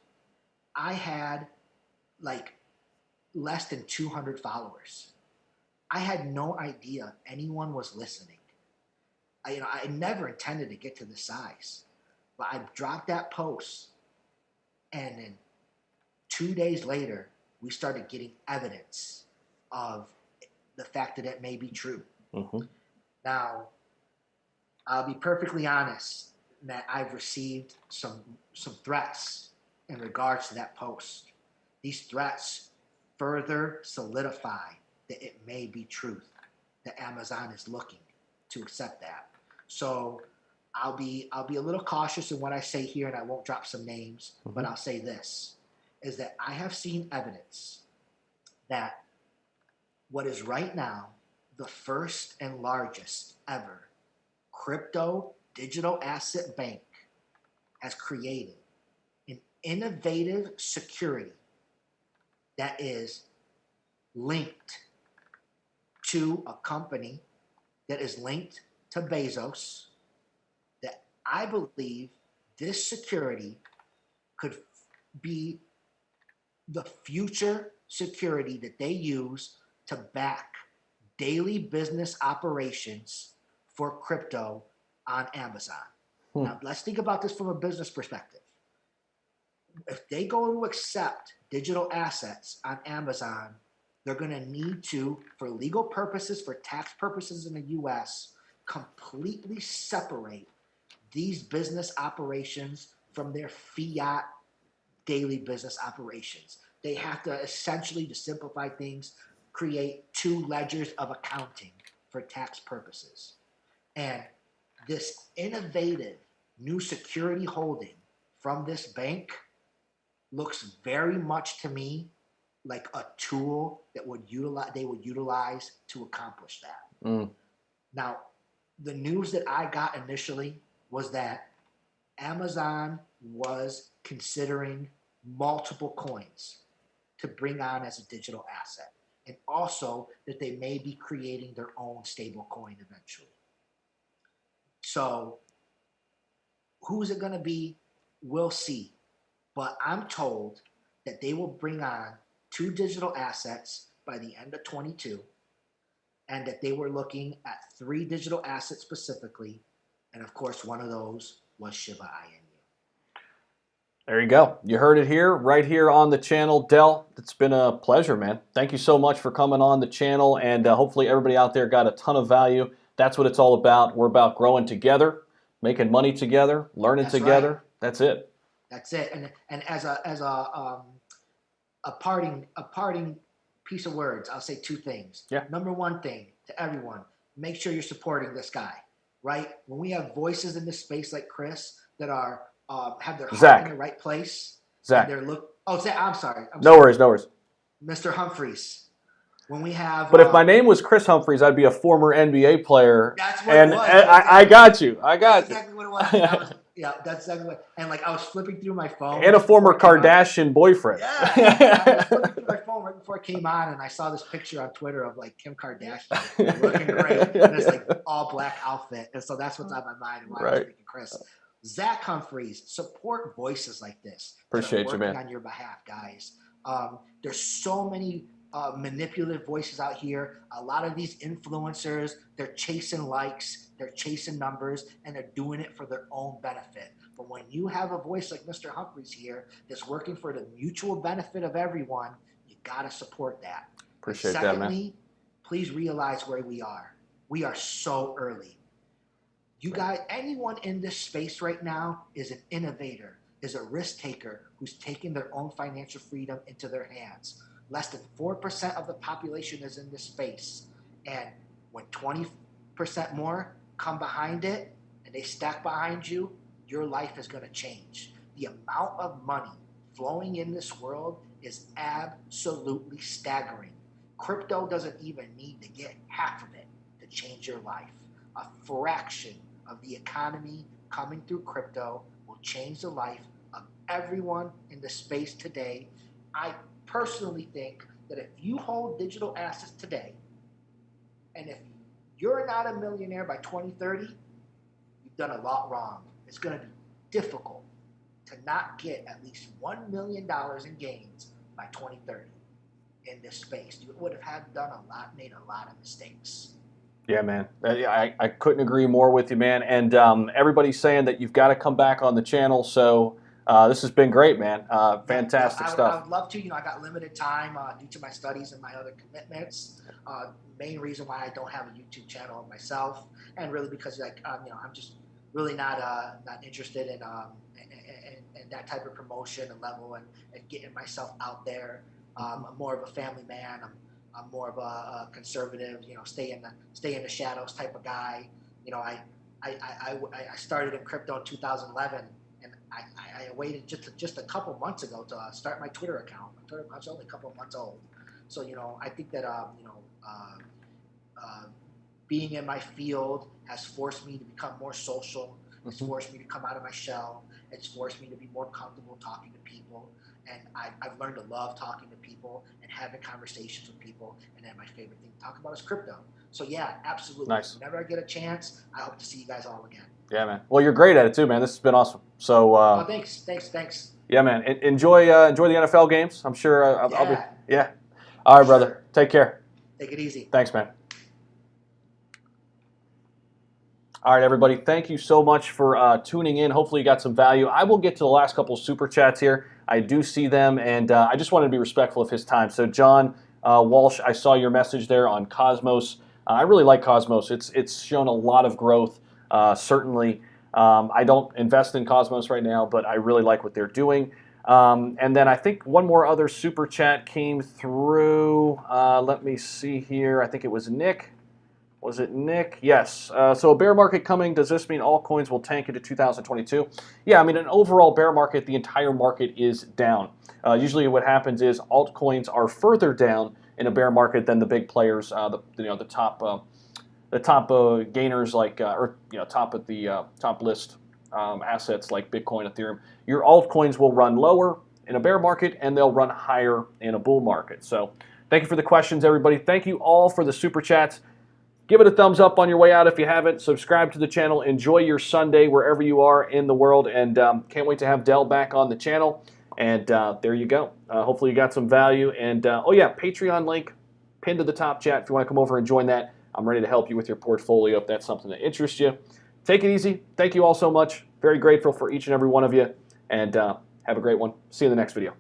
I had like less than 200 followers. I had no idea anyone was listening. I never intended to get to this size, but I dropped that post, and then 2 days later, we started getting evidence of the fact that it may be true. Now, I'll be perfectly honest. that I've received some threats in regards to that post. These threats further solidify that it may be truth, that Amazon is looking to accept that. So I'll be a little cautious in what I say here, and I won't drop some names, but I'll say this, is that I have seen evidence that what is right now the first and largest ever crypto digital asset bank has created an innovative security that is linked to a company that is linked to Bezos, that I believe this security could be the future security that they use to back daily business operations for crypto on Amazon. Now, let's think about this from a business perspective. If they go to accept digital assets on Amazon, they're going to need to, for legal purposes, for tax purposes in the US, completely separate these business operations from their fiat daily business operations. They have to essentially, to simplify things, create two ledgers of accounting for tax purposes. And this innovative new security holding from this bank looks very much to me like a tool that they would utilize to accomplish that. Now, the news that I got initially was that Amazon was considering multiple coins to bring on as a digital asset, and also that they may be creating their own stable coin eventually. So who's it going to be? We'll see. But I'm told that they will bring on 2 digital assets by the end of 22, and that they were looking at 3 digital assets specifically. And of course, one of those was Shiba Inu. There you go. You heard it here, right here on the channel. Del, it's been a pleasure, man. Thank you so much for coming on the channel, and hopefully everybody out there got a ton of value. That's what it's all about. We're about growing together, making money together, learning together. Right. That's it. That's it. And as a parting piece of words, I'll say 2 things. Yeah. Number 1 thing to everyone, make sure you're supporting this guy, right? When we have voices in this space like Chris that are have their heart in the right place. Zach. Zach, I'm sorry. No worries. Mr. Humphries. When we have, but if my name was Chris Humphries, I'd be a former NBA player. That's what it was. I got you. That's exactly what it was. That's exactly what. And like I was flipping through my phone. And a former Kardashian boyfriend. Yeah. I was flipping through my phone right before I came on, and I saw this picture on Twitter of like Kim Kardashian looking great in this like all black outfit, and so that's what's on my mind and why I was thinking Chris. Zach Humphries, support voices like this. Appreciate you, man. On your behalf, guys. There's so many manipulative voices out here. A lot of these influencers, they're chasing likes, they're chasing numbers, and they're doing it for their own benefit. But when you have a voice like Mr. Humphries here that's working for the mutual benefit of everyone, you gotta support that. Appreciate that, man. Please realize where we are. We are so early. You guys, anyone in this space right now is an innovator, is a risk taker who's taking their own financial freedom into their hands. Less than 4% of the population is in this space. And when 20% more come behind it and they stack behind you, your life is going to change. The amount of money flowing in this world is absolutely staggering. Crypto doesn't even need to get half of it to change your life. A fraction of the economy coming through crypto will change the life of everyone in the space today. I personally think that if you hold digital assets today, and if you're not a millionaire by 2030, you've done a lot wrong. It's going to be difficult to not get at least $1 million in gains by 2030 in this space. You would have made a lot of mistakes. Yeah, man. I couldn't agree more with you, man. And everybody's saying that you've got to come back on the channel. So this has been great, man. Fantastic stuff. I would love to. I got limited time due to my studies and my other commitments. Main reason why I don't have a YouTube channel myself, and really because I'm really not interested in that type of promotion and level and getting myself out there. I'm more of a family man. I'm more of a conservative, stay in the shadows type of guy. I started in crypto in 2011, and I waited just a couple months ago to start my Twitter account. My Twitter account's only a couple of months old, so I think that being in my field has forced me to become more social. It's forced me to come out of my shell. It's forced me to be more comfortable talking to people. And I've learned to love talking to people and having conversations with people. And then my favorite thing to talk about is crypto. So yeah, absolutely. Nice. Whenever I get a chance, I hope to see you guys all again. Yeah, man. Well, you're great at it too, man. This has been awesome. So. Oh, thanks. Yeah, man. Enjoy the NFL games. I'm sure I'll be. Yeah. All right, brother. Sure. Take care. Take it easy. Thanks, man. All right, everybody. Thank you so much for tuning in. Hopefully you got some value. I will get to the last couple of super chats here. I do see them, and I just wanted to be respectful of his time. So, John Walsh, I saw your message there on Cosmos. I really like Cosmos. It's shown a lot of growth, certainly. I don't invest in Cosmos right now, but I really like what they're doing. And then I think one more other super chat came through. Let me see here. I think it was Nick. Was it Nick? Yes. So a bear market coming. Does this mean all coins will tank into 2022? Yeah, I mean, an overall bear market, the entire market is down. Usually what happens is altcoins are further down in a bear market than the big players, the top gainers like, top of the top list assets like Bitcoin, Ethereum. Your altcoins will run lower in a bear market and they'll run higher in a bull market. So thank you for the questions, everybody. Thank you all for the super chats. Give it a thumbs up on your way out if you haven't. Subscribe to the channel. Enjoy your Sunday wherever you are in the world. And can't wait to have Dell back on the channel. And there you go. Hopefully you got some value. And oh yeah, Patreon link pinned to the top chat if you want to come over and join that. I'm ready to help you with your portfolio if that's something that interests you. Take it easy. Thank you all so much. Very grateful for each and every one of you. And have a great one. See you in the next video.